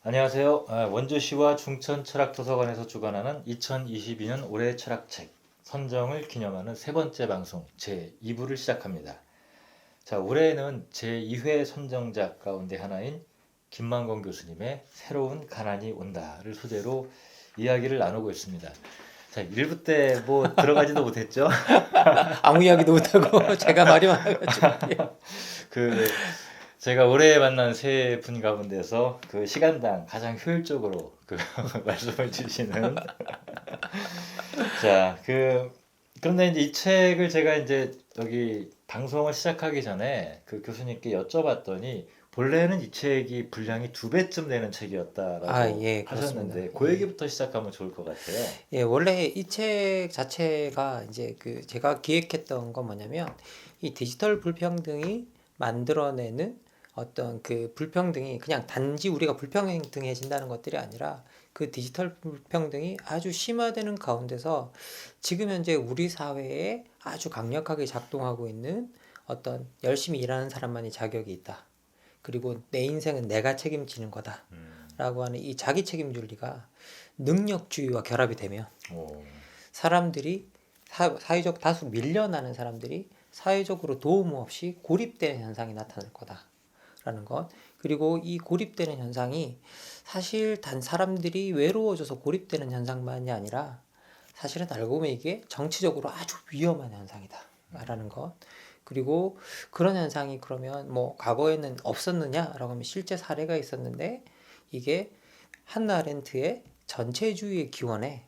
안녕하세요. 원주시와 중천철학도서관에서 주관하는 2022년 올해의 철학책 선정을 기념하는 세 번째 방송 제2부를 시작합니다. 자, 올해는 제2회 선정작 가운데 하나인 김만건 교수님의 새로운 가난이 온다를 소재로 이야기를 나누고 있습니다. 자, 1부 때 뭐 들어가지도 못했죠? 아무 이야기도 못하고 제가 말이 많아가지고. 그 제가 올해 만난 세 분 가운데서 그 시간당 가장 효율적으로 그 말씀을 주시는 자, 그런데 이제 이 책을 제가 이제 여기 방송을 시작하기 전에 그 교수님께 여쭤봤더니 본래는 이 책이 분량이 2배쯤 되는 책이었다라고 예, 하셨는데 그렇습니다. 그 얘기부터 시작하면 좋을 것 같아요. 예, 원래 이 책 자체가 이제 그 제가 기획했던 건 뭐냐면 이 디지털 불평등이 만들어내는 어떤 그 불평등이 그냥 단지 우리가 불평등해진다는 것들이 아니라 그 디지털 불평등이 아주 심화되는 가운데서 지금 현재 우리 사회에 아주 강력하게 작동하고 있는 어떤 열심히 일하는 사람만이 자격이 있다. 그리고 내 인생은 내가 책임지는 거다. 라고 하는 이 자기 책임준리가 능력주의와 결합이 되면 오, 사람들이 사회적 다수 밀려나는 사람들이 사회적으로 도움 없이 고립되는 현상이 나타날 거다라는 것. 그리고 이 고립되는 현상이 사실 단 사람들이 외로워져서 고립되는 현상만이 아니라 사실은 알고 보면 이게 정치적으로 아주 위험한 현상이다라는 것. 그리고 그런 현상이 그러면 뭐 과거에는 없었느냐라고 하면 실제 사례가 있었는데 이게 한나 아렌트의 전체주의의 기원에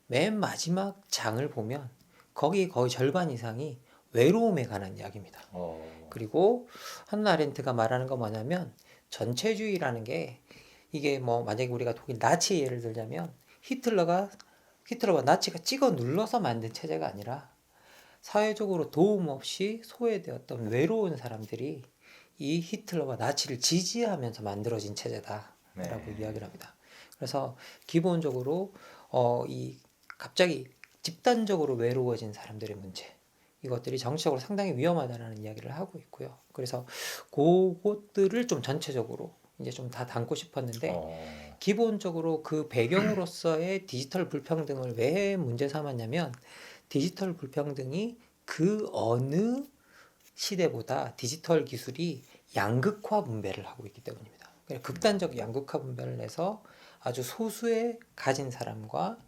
맨 마지막 장을 보면 거기 거의 절반 이상이 외로움에 관한 이야기입니다. 그리고 한나 아렌트가 말하는 건 뭐냐면 전체주의라는 게 이게 뭐 만약에 우리가 독일 나치 예를 들자면 히틀러가 나치가 찍어 눌러서 만든 체제가 아니라 사회적으로 도움 없이 소외되었던 외로운 사람들이 이 히틀러와 나치를 지지하면서 만들어진 체제다라고 네. 이야기를 합니다. 그래서 기본적으로 이 갑자기 집단적으로 외로워진 사람들의 문제 이것들이 정치적으로 상당히 위험하다는 이야기를 하고 있고요. 그래서 그것들을 좀 전체적으로 이제 좀 다 담고 싶었는데 기본적으로 그 배경으로서의 디지털 불평등을 왜 문제 삼았냐면 디지털 불평등이 그 어느 시대보다 디지털 기술이 양극화 분배를 하고 있기 때문입니다. 극단적 양극화 분배를 해서 아주 소수의 가진 사람과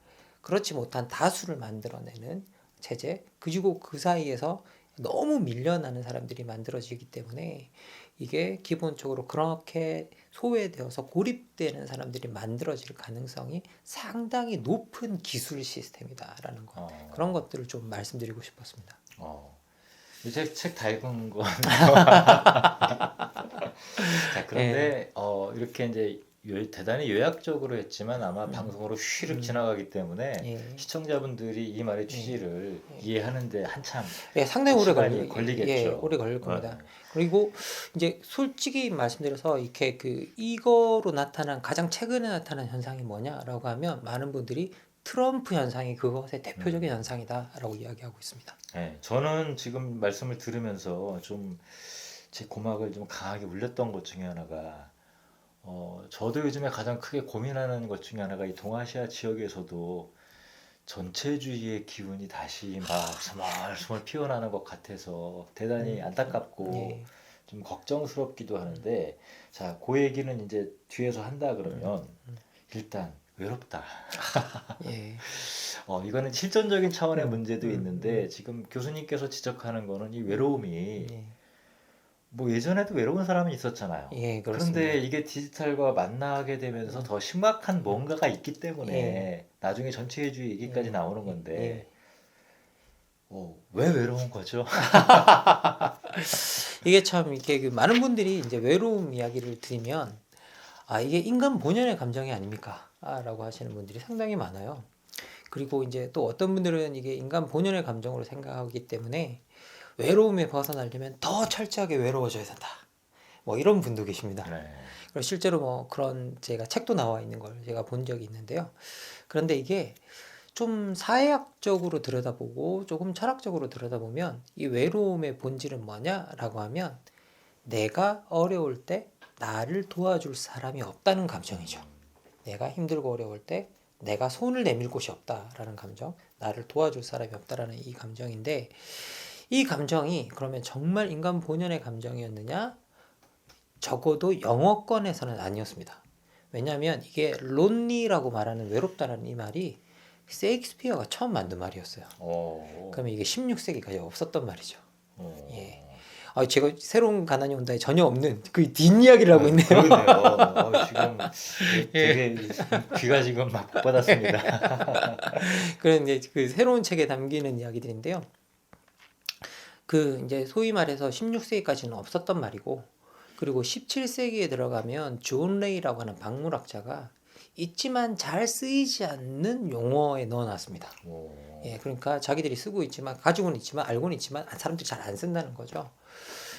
그렇지 못한 다수를 만들어내는 체제, 그리고 그 사이에서 너무 밀려나는 사람들이 만들어지기 때문에 이게 기본적으로 그렇게 소외되어서 고립되는 사람들이 만들어질 가능성이 상당히 높은 기술 시스템이다라는 것. 그런 것들을 좀 말씀드리고 싶었습니다. 이제 책 다 읽은 거. 자, 예, 그런데 이렇게 이제 대단히 요약적으로 했지만 아마 음, 방송으로 휘르륵 음, 지나가기 때문에 예, 시청자분들이 이 말의 예, 취지를 예. 이해하는데 한참 예, 상당히 오래 시간이 오래 걸리겠죠. 걸릴 겁니다. 그리고 이제 솔직히 말씀드려서 이렇게 이거로 나타난 가장 최근에 나타난 현상이 뭐냐라고 하면 많은 분들이 트럼프 현상이 그것의 대표적인 현상이다라고 이야기하고 있습니다. 네, 저는 지금 말씀을 들으면서 좀 제 고막을 좀 강하게 울렸던 것 중에 하나가 저도 요즘에 가장 크게 고민하는 것 중에 하나가 이 동아시아 지역에서도 전체주의의 기운이 다시 막 스멀스멀 피어나는 것 같아서 대단히 안타깝고 예, 좀 걱정스럽기도 하는데 자, 그 얘기는 이제 뒤에서 한다 그러면 일단 외롭다. 예, 이거는 실존적인 차원의 음, 문제도 있는데 지금 교수님께서 지적하는 거는 이 외로움이 예, 뭐 예전에도 외로운 사람은 있었잖아요. 예, 그런데 그렇습니다. 이게 디지털과 만나게 되면서 더 심각한 뭔가가 있기 예, 때문에 나중에 전체주의 얘기까지 예, 나오는 예, 건데 예. 왜 외로운 거죠? 이게 참 이렇게 많은 분들이 이제 외로움 이야기를 들으면 이게 인간 본연의 감정이 아닙니까? 라고 하시는 분들이 상당히 많아요. 그리고 이제 또 어떤 분들은 이게 인간 본연의 감정으로 생각하기 때문에 외로움에 벗어나려면 더 철저하게 외로워져야 된다. 뭐 이런 분도 계십니다. 네. 그리고 실제로 뭐 그런 제가 책도 나와 있는 걸 제가 본 적이 있는데요. 그런데 이게 좀 사회학적으로 들여다보고 조금 철학적으로 들여다보면 이 외로움의 본질은 뭐냐라고 하면 내가 어려울 때 나를 도와줄 사람이 없다는 감정이죠. 내가 힘들고 어려울 때 내가 손을 내밀 곳이 없다라는 감정, 나를 도와줄 사람이 없다라는 이 감정인데, 이 감정이 그러면 정말 인간 본연의 감정이었느냐? 적어도 영어권에서는 아니었습니다. 왜냐하면 이게 론리라고 말하는 외롭다라는 이 말이 셰익스피어가 처음 만든 말이었어요. 그러면 이게 16세기까지 없었던 말이죠. 예. 제가 새로운 가난이 온다에 전혀 없는 그 뒷이야기를 하고 있네요. 그러네요. 지금 되게 귀가 지금 막 복받았습니다. 그런 이제 그 새로운 책에 담기는 이야기들인데요. 그 이제 소위 말해서 16세기까지는 없었던 말이고, 그리고 17세기에 들어가면 존 레이라고 하는 박물학자가 있지만 잘 쓰이지 않는 용어에 넣어놨습니다. 예, 그러니까 자기들이 쓰고 있지만, 가지고는 있지만, 알고는 있지만 사람들이 잘 안 쓴다는 거죠.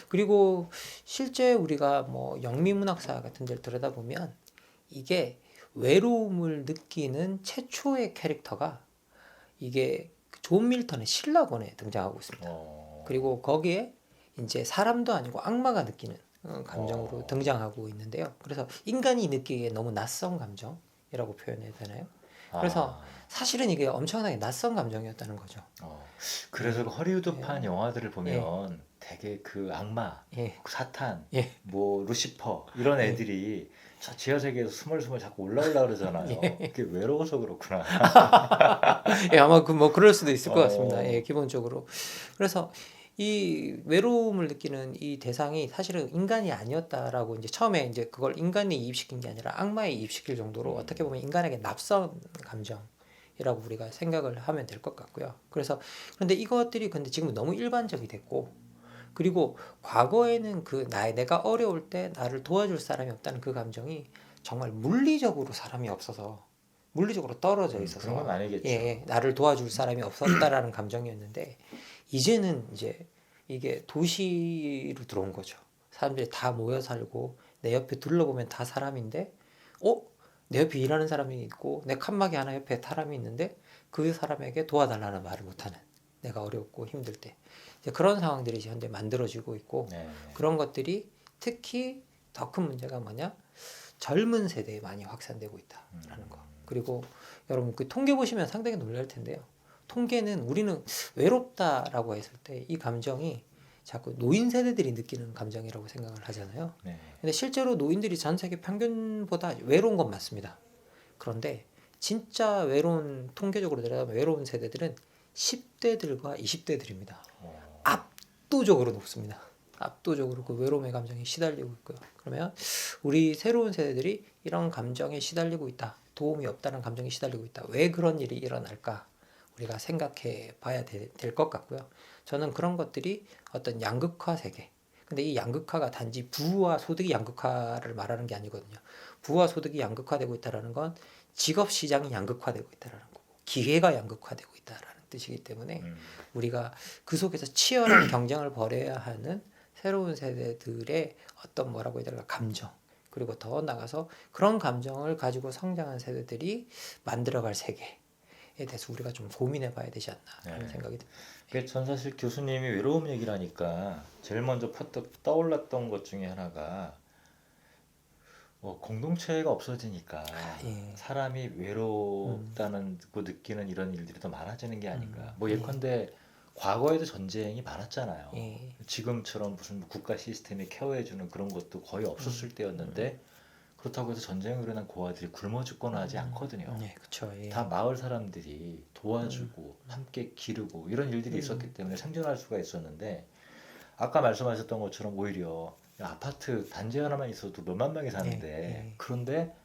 그리고 실제 우리가 뭐 영미문학사 같은 데를 들여다보면 이게 외로움을 느끼는 최초의 캐릭터가 이게 존 밀턴의 신라권에 등장하고 있습니다. 그리고 거기에 이제 사람도 아니고 악마가 느끼는 감정으로 등장하고 있는데요. 그래서 인간이 느끼기에 너무 낯선 감정이라고 표현해야 되나요? 그래서 사실은 이게 엄청나게 낯선 감정이었다는 거죠. 그래서 그 허리우드판 영화들을 보면 되게 그 악마, 사탄, 뭐 루시퍼 이런 애들이 저 지하 세계에서 스멀스멀 자꾸 올라오려고 그러잖아요. 그게 외로워서 그렇구나. 아마 뭐 그럴 수도 있을 것 같습니다. 기본적으로. 그래서 이 외로움을 느끼는 이 대상이 사실은 인간이 아니었다라고 이제 처음에 이제 그걸 인간에 이입시킨 게 아니라 악마에 이입시킬 정도로 어떻게 보면 인간에게 납선 감정이라고 우리가 생각을 하면 될 것 같고요. 그런데 이것들이 근데 지금 너무 일반적이 됐고, 그리고 과거에는 내가 어려울 때 나를 도와줄 사람이 없다는 그 감정이 정말 물리적으로 사람이 없어서, 물리적으로 떨어져 있어서 그런 건 아니겠죠. 나를 도와줄 사람이 없었다라는 감정이었는데, 이제는 이제 이게 도시로 들어온 거죠. 사람들이 다 모여 살고 내 옆에 둘러보면 다 사람인데, 내 옆에 일하는 사람이 있고 내 칸막이 하나 옆에 사람이 있는데 그 사람에게 도와달라는 말을 못하는, 내가 어렵고 힘들 때 이제 그런 상황들이 이제 현재 만들어지고 있고, 그런 것들이 특히 더 큰 문제가 뭐냐? 젊은 세대에 많이 확산되고 있다라는 거. 그리고 여러분 그 통계 보시면 상당히 놀랄 텐데요. 통계는 우리는 외롭다라고 했을 때 이 감정이 자꾸 노인 세대들이 느끼는 감정이라고 생각을 하잖아요. 근데 실제로 노인들이 전 세계 평균보다 외로운 건 맞습니다. 그런데 진짜 외로운, 통계적으로 들여다보면 외로운 세대들은 10대들과 20대들입니다. 압도적으로 높습니다. 압도적으로 그 외로움의 감정에 시달리고 있고요. 그러면 우리 새로운 세대들이 이런 감정에 시달리고 있다, 도움이 없다는 감정에 시달리고 있다, 왜 그런 일이 일어날까 우리가 생각해 봐야 될 것 같고요. 저는 그런 것들이 어떤 양극화 세계, 근데 이 양극화가 단지 부와 소득이 양극화를 말하는 게 아니거든요. 부와 소득이 양극화되고 있다는 건 직업 시장이 양극화되고 있다는 거고, 기회가 양극화되고 있다는 뜻이기 때문에 우리가 그 속에서 치열한 경쟁을 벌여야 하는 새로운 세대들의 어떤 뭐라고 해야 될까, 감정, 그리고 더 나가서 그런 감정을 가지고 성장한 세대들이 만들어갈 세계에 대해서 우리가 좀 고민해 봐야 되지 않나 하는 생각이 듭니다. 전 사실 교수님이 외로움 얘기를 하니까 제일 먼저 퍼뜩 떠올랐던 것 중에 하나가 공동체가 없어지니까 사람이 외롭다는 거 느끼는 이런 일들이 더 많아지는 게 아닌가. 예컨대 과거에도 전쟁이 많았잖아요. 지금처럼 무슨 국가 시스템이 케어해주는 그런 것도 거의 없었을 때였는데, 그렇다고 해서 전쟁으로 인한 고아들이 굶어 죽거나 하지 않거든요. 그쵸, 다 마을 사람들이 도와주고 함께 기르고 이런 일들이 있었기 때문에 생존할 수가 있었는데, 아까 말씀하셨던 것처럼 오히려 아파트 단지 하나만 있어도 몇만 명이 사는데, 그런데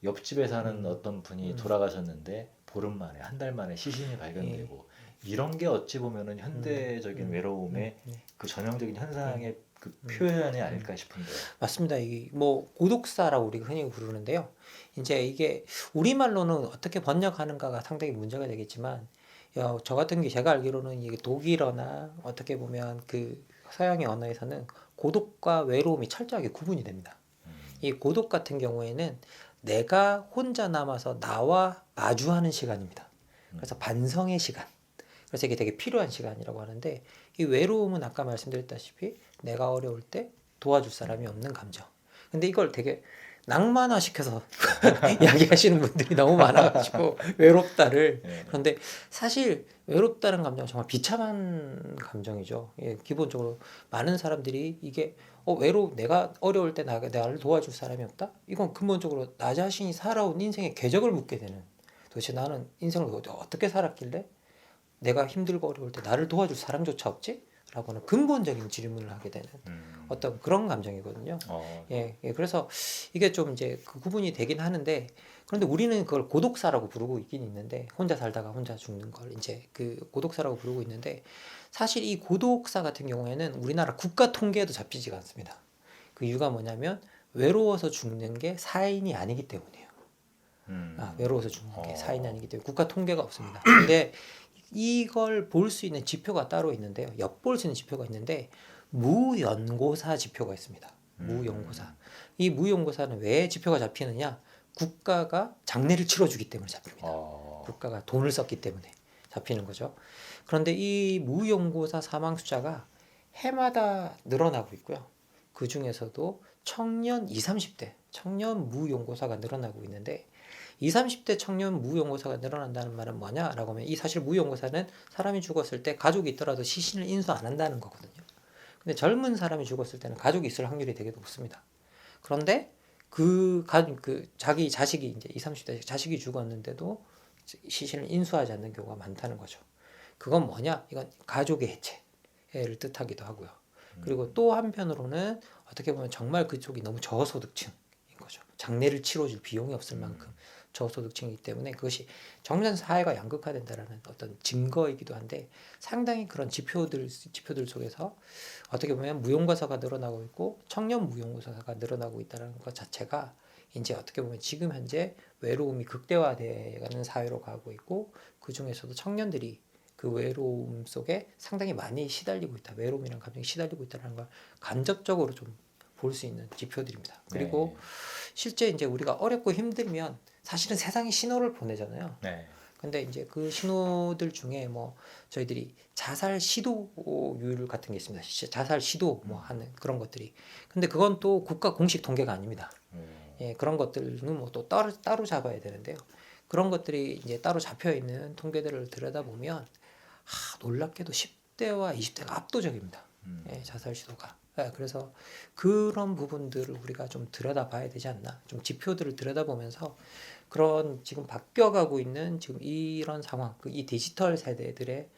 옆집에 사는 어떤 분이 돌아가셨는데 보름 만에, 한 달 만에 시신이 발견되고, 이런 게 어찌 보면은 현대적인 외로움의 그 전형적인 현상의 그 표현이 아닐까 싶은데요. 맞습니다. 이게 뭐 고독사라고 우리가 흔히 부르는데요. 이제 이게 우리말로는 어떻게 번역하는가가 상당히 문제가 되겠지만, 저 같은 게 제가 알기로는 이게 독일어나 어떻게 보면 그 서양의 언어에서는 고독과 외로움이 철저하게 구분이 됩니다. 이 고독 같은 경우에는 내가 혼자 남아서 나와 마주하는 시간입니다. 그래서 반성의 시간. 그래서 이게 되게 필요한 시간이라고 하는데, 이 외로움은 아까 말씀드렸다시피 내가 어려울 때 도와줄 사람이 없는 감정. 근데 이걸 되게 낭만화 시켜서 이야기하시는 분들이 너무 많아가지고 외롭다를. 네. 그런데 사실 외롭다는 감정은 정말 비참한 감정이죠. 예, 기본적으로 많은 사람들이 이게 내가 어려울 때 나를 도와줄 사람이 없다? 이건 근본적으로 나 자신이 살아온 인생의 궤적을 묻게 되는, 도대체 나는 인생을 어떻게 살았길래 내가 힘들고 어려울 때 나를 도와줄 사람조차 없지? 라고는 근본적인 질문을 하게 되는 어떤 그런 감정이거든요. 그래서 이게 좀 이제 그 구분이 되긴 하는데, 그런데 우리는 그걸 고독사라고 부르고 있긴 있는데, 혼자 살다가 혼자 죽는 걸 이제 그 고독사라고 부르고 있는데, 사실 이 고독사 같은 경우에는 우리나라 국가 통계에도 잡히지가 않습니다. 그 이유가 뭐냐면 외로워서 죽는 게 사인이 아니기 때문이에요. 외로워서 죽는 게 사인이 아니기 때문에 국가 통계가 없습니다. 근데 이걸 볼 수 있는 지표가 따로 있는데요. 엿볼 수 있는 지표가 있는데 무연고사 지표가 있습니다. 무연고사. 이 무연고사는 왜 지표가 잡히느냐? 국가가 장례를 치러주기 때문에 잡힙니다. 국가가 돈을 썼기 때문에 잡히는 거죠. 그런데 이 무연고사 사망 숫자가 해마다 늘어나고 있고요. 그 중에서도 청년 20, 30대 청년 무연고사가 늘어나고 있는데, 20, 30대 청년 무연고사가 늘어난다는 말은 뭐냐라고 하면, 이 사실 무연고사는 사람이 죽었을 때 가족이 있더라도 시신을 인수 안 한다는 거거든요. 근데 젊은 사람이 죽었을 때는 가족이 있을 확률이 되게 높습니다. 그런데 자기 자식이 이제 20, 30대 자식이 죽었는데도 시신을 인수하지 않는 경우가 많다는 거죠. 그건 뭐냐? 이건 가족의 해체를 뜻하기도 하고요. 그리고 또 한편으로는 어떻게 보면 정말 그쪽이 너무 저소득층인 거죠. 장례를 치러줄 비용이 없을 만큼 저소득층이기 때문에 그것이 정말 사회가 양극화된다라는 어떤 증거이기도 한데, 상당히 그런 지표들 속에서 어떻게 보면 무용고사가 늘어나고 있고 청년 무용고사가 늘어나고 있다는 것 자체가 이제 어떻게 보면 지금 현재 외로움이 극대화되는 사회로 가고 있고, 그 중에서도 청년들이 그 외로움 속에 상당히 많이 시달리고 있다, 외로움이라는 감정에 시달리고 있다는 걸 간접적으로 좀 볼 수 있는 지표들입니다. 그리고 실제 이제 우리가 어렵고 힘들면 사실은 세상이 신호를 보내잖아요. 근데 이제 그 신호들 중에 뭐 저희들이 자살 시도율 같은 게 있습니다. 자살 시도 뭐 하는 그런 것들이. 근데 그건 또 국가 공식 통계가 아닙니다. 그런 것들은 뭐 또 따로 잡아야 되는데요. 그런 것들이 이제 따로 잡혀 있는 통계들을 들여다보면 놀랍게도 10대와 20대가 압도적입니다. 자살 시도가. 그래서 그런 부분들을 우리가 좀 들여다봐야 되지 않나. 좀 지표들을 들여다보면서 그런 지금 바뀌어가고 있는 지금 이런 상황, 이 디지털 세대들의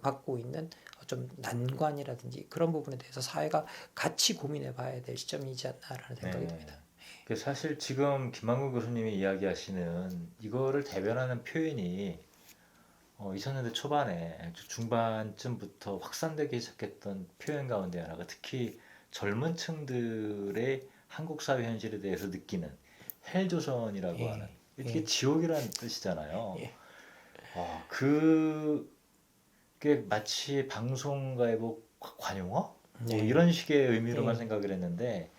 받고 있는 좀 난관이라든지 그런 부분에 대해서 사회가 같이 고민해봐야 될 시점이지 않나라는 생각이 듭니다. 사실 지금 김만국 교수님이 이야기하시는 이거를 대변하는 표현이 2000년대 초반에 중반쯤부터 확산되기 시작했던 표현 가운데 하나가, 특히 젊은 층들의 한국 사회 현실에 대해서 느끼는 헬조선이라고 하는, 이게 지옥이라는 뜻이잖아요. 그게 마치 방송가의 뭐 관용어? 뭐 이런 식의 의미로만 생각을 했는데,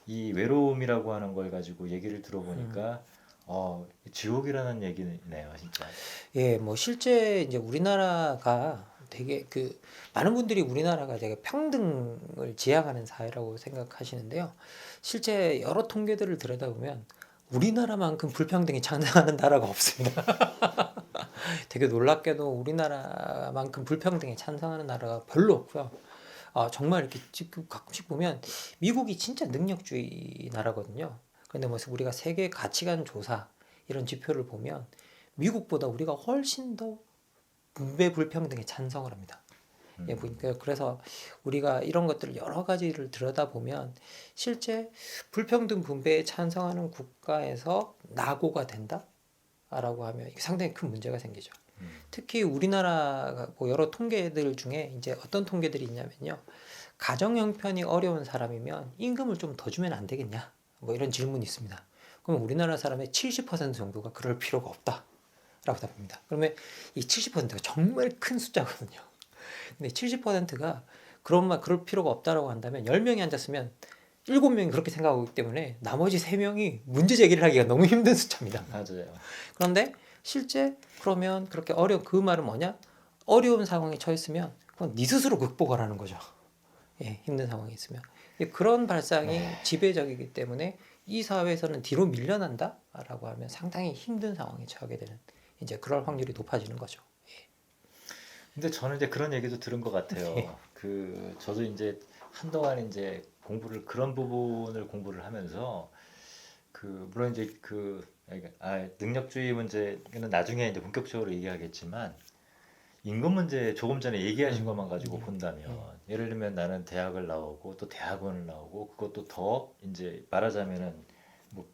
이 외로움이라고 하는 걸 가지고 얘기를 들어보니까 지옥이라는 얘기네요, 진짜. 뭐 실제 이제 우리나라가 되게 많은 분들이 우리나라가 되게 평등을 지향하는 사회라고 생각하시는데요. 실제 여러 통계들을 들여다보면 우리나라만큼 불평등이 창작하는 나라가 없습니다. 되게 놀랍게도 우리나라만큼 불평등에 찬성하는 나라가 별로 없고요. 정말 이렇게 지금 가끔씩 보면 미국이 진짜 능력주의 나라거든요. 그런데 뭐 우리가 세계 가치관 조사 이런 지표를 보면 미국보다 우리가 훨씬 더 분배 불평등에 찬성을 합니다. 그래서 우리가 이런 것들을 여러 가지를 들여다보면 실제 불평등 분배에 찬성하는 국가에서 낙오가 된다라고 하면 상당히 큰 문제가 생기죠. 특히 우리나라가 뭐 여러 통계들 중에 이제 어떤 통계들이 있냐면요. 가정 형편이 어려운 사람이면 임금을 좀 더 주면 안 되겠냐? 뭐 이런 질문이 있습니다. 그럼 우리나라 사람의 70% 정도가 그럴 필요가 없다라고 답합니다. 그러면 이 70%가 정말 큰 숫자거든요. 근데 70%가 그럴 필요가 없다라고 한다면 10명이 앉았으면 7명이 그렇게 생각하고 있기 때문에 나머지 3명이 문제 제기를 하기가 너무 힘든 숫자입니다. 맞아요. 그런데 실제 그러면 그렇게 그 말은 뭐냐? 어려운 상황에 처했으면 그건 네 스스로 극복하라는 거죠. 힘든 상황이 있으면. 그런 발상이 네. 지배적이기 때문에 이 사회에서는 뒤로 밀려난다라고 하면 상당히 힘든 상황에 처하게 되는 이제 그럴 확률이 높아지는 거죠. 근데 저는 이제 그런 얘기도 들은 것 같아요. 그 저도 이제 한동안 이제 공부를 그런 부분을 공부를 하면서 그 물론 이제 능력주의 문제는 나중에 이제 본격적으로 얘기하겠지만 임금 문제 조금 전에 얘기하신 것만 가지고 본다면 예를 들면 나는 대학을 나오고 또 대학원을 나오고 그것도 더 이제 말하자면은 뭐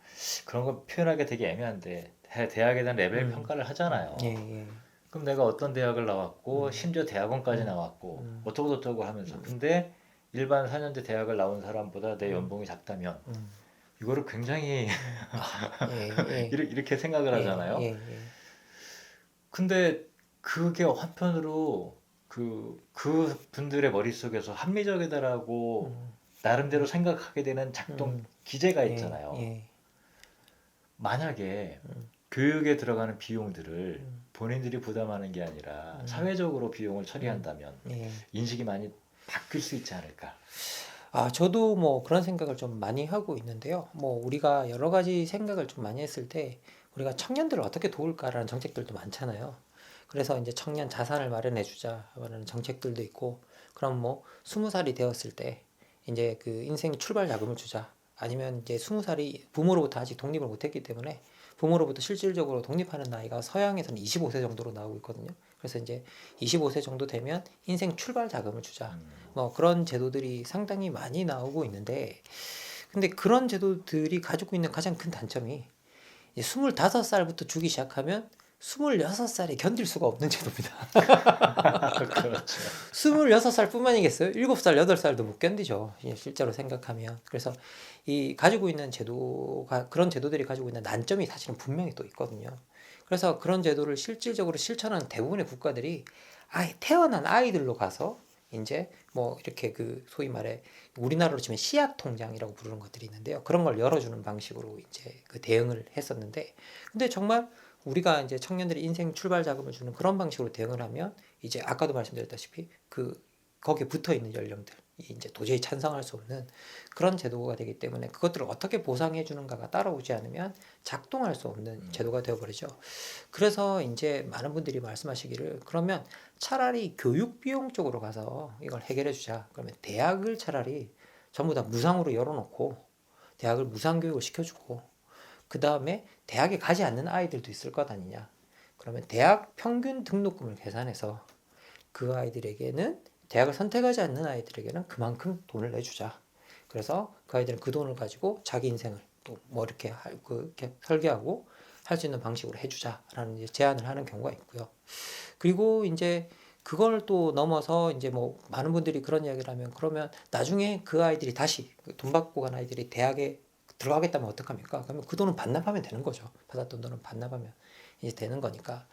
그런 거 표현하기 되게 애매한데 대학에 대한 레벨 평가를 하잖아요. 예, 예. 그럼 내가 어떤 대학을 나왔고 심지어 대학원까지 나왔고 어쩌고 저쩌고 하면서 근데 일반 4년제 대학을 나온 사람보다 내 연봉이 작다면 이거를 굉장히 예, 예, 이렇게 생각을 예, 하잖아요. 예, 예. 근데 그게 한편으로 그 분들의 머릿속에서 합리적이다라고 나름대로 생각하게 되는 작동 기제가 예, 있잖아요. 예. 만약에 교육에 들어가는 비용들을 본인들이 부담하는 게 아니라 사회적으로 비용을 처리한다면 예. 인식이 많이 바뀔 수 있지 않을까. 저도 뭐 그런 생각을 좀 많이 하고 있는데요. 뭐 우리가 여러 가지 생각을 좀 많이 했을 때 우리가 청년들을 어떻게 도울까라는 정책들도 많잖아요. 그래서 이제 청년 자산을 마련해 주자라는 정책들도 있고, 그럼 뭐 20살이 되었을 때 이제 그 인생 출발 자금을 주자. 아니면 이제 20살이 부모로부터 아직 독립을 못했기 때문에 부모로부터 실질적으로 독립하는 나이가 서양에서는 25세 정도로 나오고 있거든요. 그래서 이제 25세 정도 되면 인생 출발 자금을 주자. 뭐 그런 제도들이 상당히 많이 나오고 있는데, 근데 그런 제도들이 가지고 있는 가장 큰 단점이 25살부터 주기 시작하면 26살에 견딜 수가 없는 제도입니다. 그렇죠. 26살뿐만이겠어요? 7살, 8살도 못 견디죠. 실제로 생각하면. 그래서 이 가지고 있는 제도가, 그런 제도들이 가지고 있는 난점이 사실은 분명히 또 있거든요. 그래서 그런 제도를 실질적으로 실천하는 대부분의 국가들이 아예 태어난 아이들로 가서 이제 뭐 이렇게 그 소위 말해 우리나라로 치면 씨앗 통장이라고 부르는 것들이 있는데요. 그런 걸 열어주는 방식으로 이제 그 대응을 했었는데, 근데 정말 우리가 이제 청년들이 인생 출발 자금을 주는 그런 방식으로 대응을 하면 이제 아까도 말씀드렸다시피 거기에 붙어 있는 연령들이 이제 도저히 찬성할 수 없는 그런 제도가 되기 때문에 그것들을 어떻게 보상해 주는가가 따라오지 않으면 작동할 수 없는 제도가 되어버리죠. 그래서 이제 많은 분들이 말씀하시기를, 그러면 차라리 교육 비용 쪽으로 가서 이걸 해결해 주자. 그러면 대학을 차라리 전부 다 무상으로 열어놓고 대학을 무상 교육을 시켜주고, 그 다음에 대학에 가지 않는 아이들도 있을 것 아니냐. 그러면 대학 평균 등록금을 계산해서 그 아이들에게는, 대학을 선택하지 않는 아이들에게는 그만큼 돈을 내주자. 그래서 그 아이들은 그 돈을 가지고 자기 인생을 또 뭐 이렇게 이렇게 설계하고 할 수 있는 방식으로 해주자라는 이제 제안을 하는 경우가 있고요. 그리고 이제 그걸 또 넘어서 이제 뭐 많은 분들이 그런 이야기를 하면, 그러면 나중에 그 아이들이 다시 돈 받고 간 아이들이 대학에 들어가겠다면 어떡합니까? 그러면 그 돈은 반납하면 되는 거죠. 받았던 돈은 반납하면 이제 되는 거니까.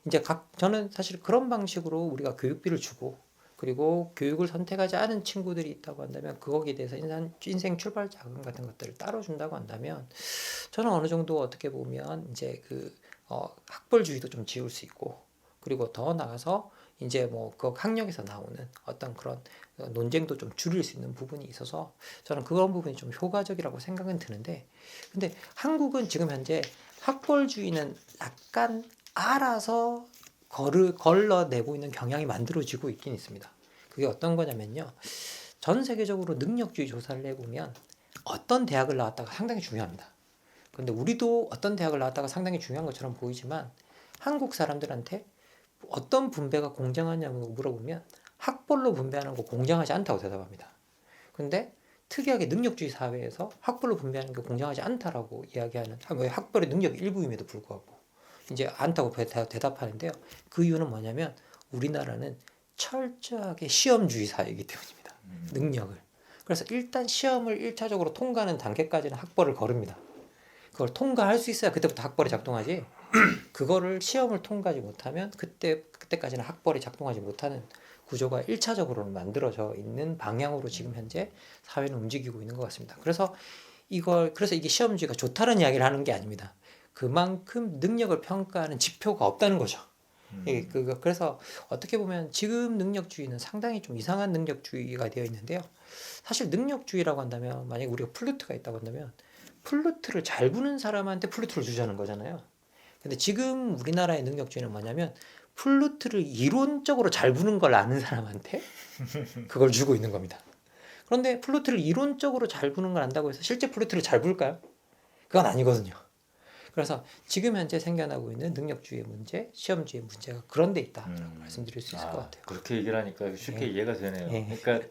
이제 저는 사실 그런 방식으로 우리가 교육비를 주고, 그리고 교육을 선택하지 않은 친구들이 있다고 한다면 거기에 대해서 인생 출발 자금 같은 것들을 따로 준다고 한다면, 저는 어느 정도 어떻게 보면 이제 학벌주의도 좀 지울 수 있고, 그리고 더 나아가서 이제 뭐 그 학력에서 나오는 어떤 그런 논쟁도 좀 줄일 수 있는 부분이 있어서 저는 그런 부분이 좀 효과적이라고 생각은 드는데, 근데 한국은 지금 현재 학벌주의는 약간 알아서 걸러내고 있는 경향이 만들어지고 있긴 있습니다. 그게 어떤 거냐면요, 전 세계적으로 능력주의 조사를 해보면 어떤 대학을 나왔다가 상당히 중요합니다. 근데 우리도 어떤 대학을 나왔다가 상당히 중요한 것처럼 보이지만, 한국 사람들한테 어떤 분배가 공정하냐고 물어보면 학벌로 분배하는 거 공정하지 않다고 대답합니다. 근데 특이하게 능력주의 사회에서 학벌로 분배하는 게 공정하지 않다라고 이야기하는, 왜 학벌의 능력 일부임에도 불구하고 이제 않다고 대답하는데요. 그 이유는 뭐냐면 우리나라는 철저하게 시험주의 사회이기 때문입니다. 능력을. 그래서 일단 시험을 1차적으로 통과하는 단계까지는 학벌을 거릅니다. 그걸 통과할 수 있어야 그때부터 학벌이 작동하지, 그거를 시험을 통과하지 못하면 그때까지는 학벌이 작동하지 못하는 구조가 1차적으로는 만들어져 있는 방향으로 지금 현재 사회는 움직이고 있는 것 같습니다. 그래서 이게 시험주의가 좋다는 이야기를 하는 게 아닙니다. 그만큼 능력을 평가하는 지표가 없다는 거죠. 예, 그래서 어떻게 보면 지금 능력주의는 상당히 좀 이상한 능력주의가 되어 있는데요. 사실 능력주의라고 한다면 만약에 우리가 플루트가 있다고 한다면 플루트를 잘 부는 사람한테 플루트를 주자는 거잖아요. 근데 지금 우리나라의 능력주의는 뭐냐면 플루트를 이론적으로 잘 부는 걸 아는 사람한테 그걸 주고 있는 겁니다. 그런데 플루트를 이론적으로 잘 부는 걸 안다고 해서 실제 플루트를 잘 불까요? 그건 아니거든요. 그래서 지금 현재 생겨나고 있는 능력주의의 문제, 시험주의의 문제가 그런 데 있다라고 말씀드릴 수 있을 것 같아요. 그렇게 얘기를 하니까 쉽게 예. 이해가 되네요. 예. 그러니까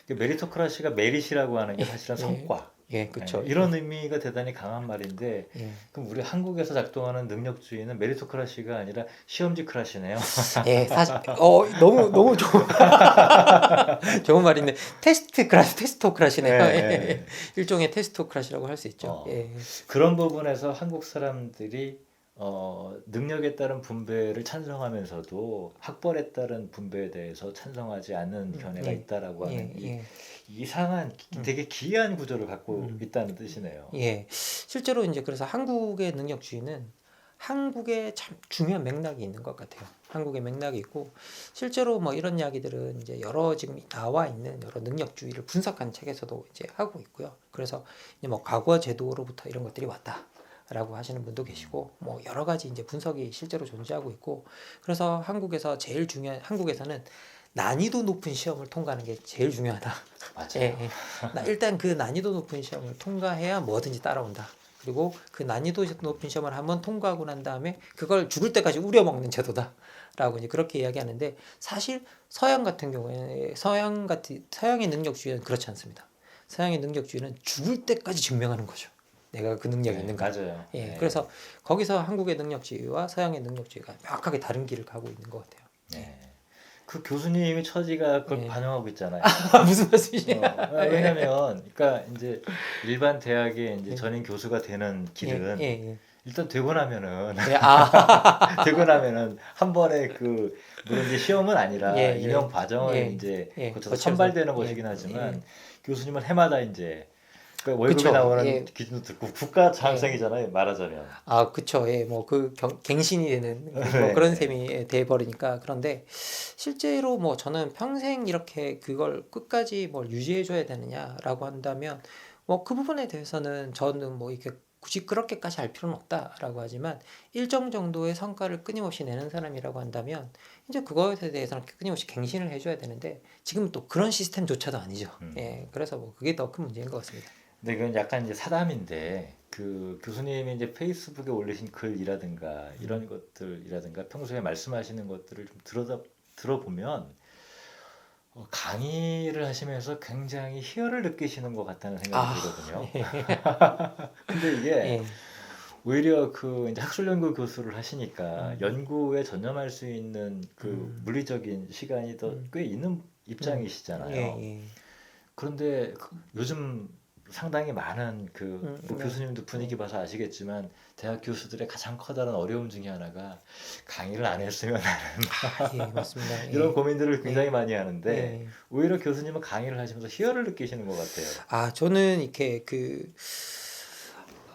그 메리토크라시가 메릿이라고 하는 게 사실은 성과. 예, 그렇죠. 이런 의미가 대단히 강한 말인데 예. 그럼 우리 한국에서 작동하는 능력주의는 메리토크라시가 아니라 시험지크라시네요. 예, 사실 너무 좋은 말인데 테스토크라시네요. 예, 예. 예. 일종의 테스토크라시라고 할 수 있죠. 예. 그런 부분에서 한국 사람들이 능력에 따른 분배를 찬성하면서도 학벌에 따른 분배에 대해서 찬성하지 않는 견해가 있다라고 하는 이 이상한 되게 기이한 구조를 갖고 있다는 뜻이네요. 예, 실제로 이제 그래서 한국의 능력주의는 한국에 참 중요한 맥락이 있는 것 같아요. 한국의 맥락이 있고 실제로 뭐 이런 이야기들은 이제 여러 지금 나와 있는 여러 능력주의를 분석한 책에서도 이제 하고 있고요. 그래서 이제 뭐 과거 제도로부터 이런 것들이 왔다라고 하시는 분도 계시고 뭐 여러 가지 이제 분석이 실제로 존재하고 있고 그래서 한국에서 제일 중요한 한국에서는 난이도 높은 시험을 통과하는 게 제일 중요하다. 맞아요. 예. 일단 그 난이도 높은 시험을 통과해야 뭐든지 따라온다. 그리고 그 난이도 높은 시험을 한번 통과하고 난 다음에 그걸 죽을 때까지 우려먹는 제도다라고 이제 그렇게 이야기하는데 사실 서양 같은 경우에 서양의 능력주의는 그렇지 않습니다. 서양의 능력주의는 죽을 때까지 증명하는 거죠. 내가 그 능력이 있는가. 맞아요. 예. 그래서 거기서 한국의 능력주의와 서양의 능력주의가 명확하게 다른 길을 가고 있는 것 같아요. 네. 그 교수님의 처지가 그걸 반영하고 있잖아요. 무슨 말씀이세요? 왜냐면, 그러니까 이제 일반 대학의 이제 전임 교수가 되는 길은 일단 되고 나면은 되고 나면은 한 번에 물론 이제 시험은 아니라 임용 과정을 이제 거쳐서 선발되는 것이긴 하지만 교수님은 해마다 이제 그러니까 월급이 그쵸. 나오는 기준도 듣고 국가 장학생이잖아요. 말하자면. 그쵸. 예, 뭐 갱신이 되는 뭐 네. 그런 셈이 돼 버리니까 그런데 실제로 뭐 저는 평생 이렇게 그걸 끝까지 뭘 유지해 줘야 되느냐라고 한다면 뭐 그 부분에 대해서는 저는 뭐 이렇게 굳이 그렇게까지 할 필요는 없다라고 하지만 일정 정도의 성과를 끊임없이 내는 사람이라고 한다면 이제 그거에 대해서는 끊임없이 갱신을 해줘야 되는데 지금 또 그런 시스템조차도 아니죠. 예, 그래서 뭐 그게 더 큰 문제인 것 같습니다. 근데 이건 약간 이제 사담인데 그 교수님이 이제 페이스북에 올리신 글이라든가 이런 것들이라든가 평소에 말씀하시는 것들을 좀 들어보면 강의를 하시면서 굉장히 희열을 느끼시는 것 같다는 생각이 들거든요. 근데 이게 오히려 이제 학술연구 교수를 하시니까 연구에 전념할 수 있는 물리적인 시간이 더 꽤 있는 입장이시잖아요. 그런데 요즘 상당히 많은 뭐 교수님도 분위기 봐서 아시겠지만 대학 교수들의 가장 커다란 어려움 중에 하나가 강의를 안 했으면 하는 맞습니다. 이런 고민들을 굉장히 많이 하는데 오히려 교수님은 강의를 하시면서 희열을 느끼시는 것 같아요. 저는 이렇게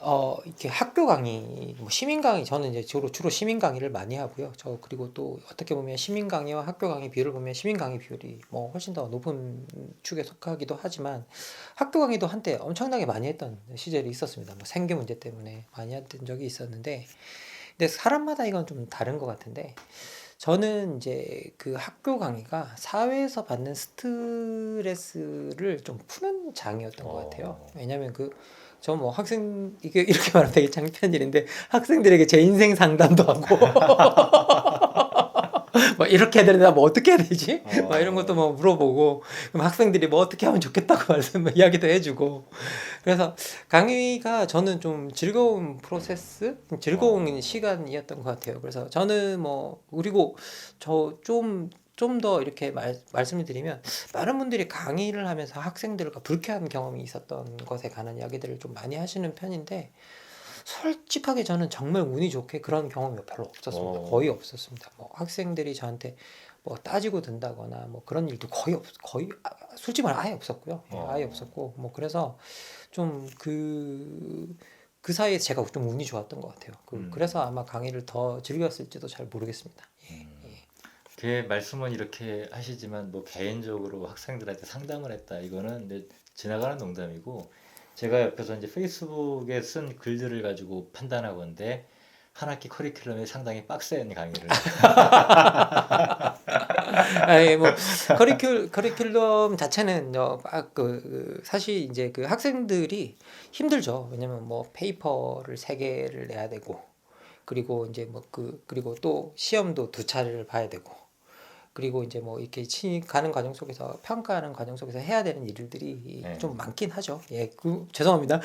이렇게 학교 강의, 뭐 시민 강의, 저는 이제 주로 시민 강의를 많이 하고요. 그리고 또 어떻게 보면 시민 강의와 학교 강의 비율을 보면 시민 강의 비율이 뭐 훨씬 더 높은 축에 속하기도 하지만 학교 강의도 한때 엄청나게 많이 했던 시절이 있었습니다. 뭐 생계 문제 때문에 많이 했던 적이 있었는데, 근데 사람마다 이건 좀 다른 것 같은데, 저는 이제 그 학교 강의가 사회에서 받는 스트레스를 좀 푸는 장이었던 것 같아요. 왜냐면 저 뭐 이게 이렇게 말하면 되게 창피한 일인데 학생들에게 제 인생 상담도 하고 뭐 이렇게 해야 되나 뭐 어떻게 해야 되지? 막 이런 것도 뭐 물어보고 그럼 학생들이 뭐 어떻게 하면 좋겠다고 이야기도 해주고 그래서 강의가 저는 좀 즐거운 프로세스, 즐거운 시간이었던 것 같아요. 그래서 저는 뭐 그리고 저 좀 더 이렇게 말씀을 드리면 많은 분들이 강의를 하면서 학생들과 불쾌한 경험이 있었던 것에 관한 이야기들을 좀 많이 하시는 편인데 솔직하게 저는 정말 운이 좋게 그런 경험이 별로 없었습니다. 거의 없었습니다. 뭐 학생들이 저한테 뭐 따지고 든다거나 뭐 그런 일도 거의 솔직히 말하면 아예 없었고요. 아예 없었고 뭐 그래서 좀 그 사이에 제가 좀 운이 좋았던 것 같아요. 음. 그래서 아마 강의를 더 즐겼을지도 잘 모르겠습니다. 그 말씀은 이렇게 하시지만 뭐 개인적으로 학생들한테 상담을 했다. 이거는 이제 지나가는 농담이고 제가 옆에서 이제 페이스북에 쓴 글들을 가지고 판단하건데 한 학기 커리큘럼에 상당히 빡센 강의를 아니 뭐 커리큘럼 자체는 사실 이제 그 학생들이 힘들죠. 왜냐면 뭐 페이퍼를 3개를 내야 되고 그리고 이제 뭐 그리고 또 시험도 2차례를 봐야 되고 그리고 이제 뭐 이렇게 가는 과정 속에서 평가하는 과정 속에서 해야 되는 일들이 네. 좀 많긴 하죠. 예, 죄송합니다.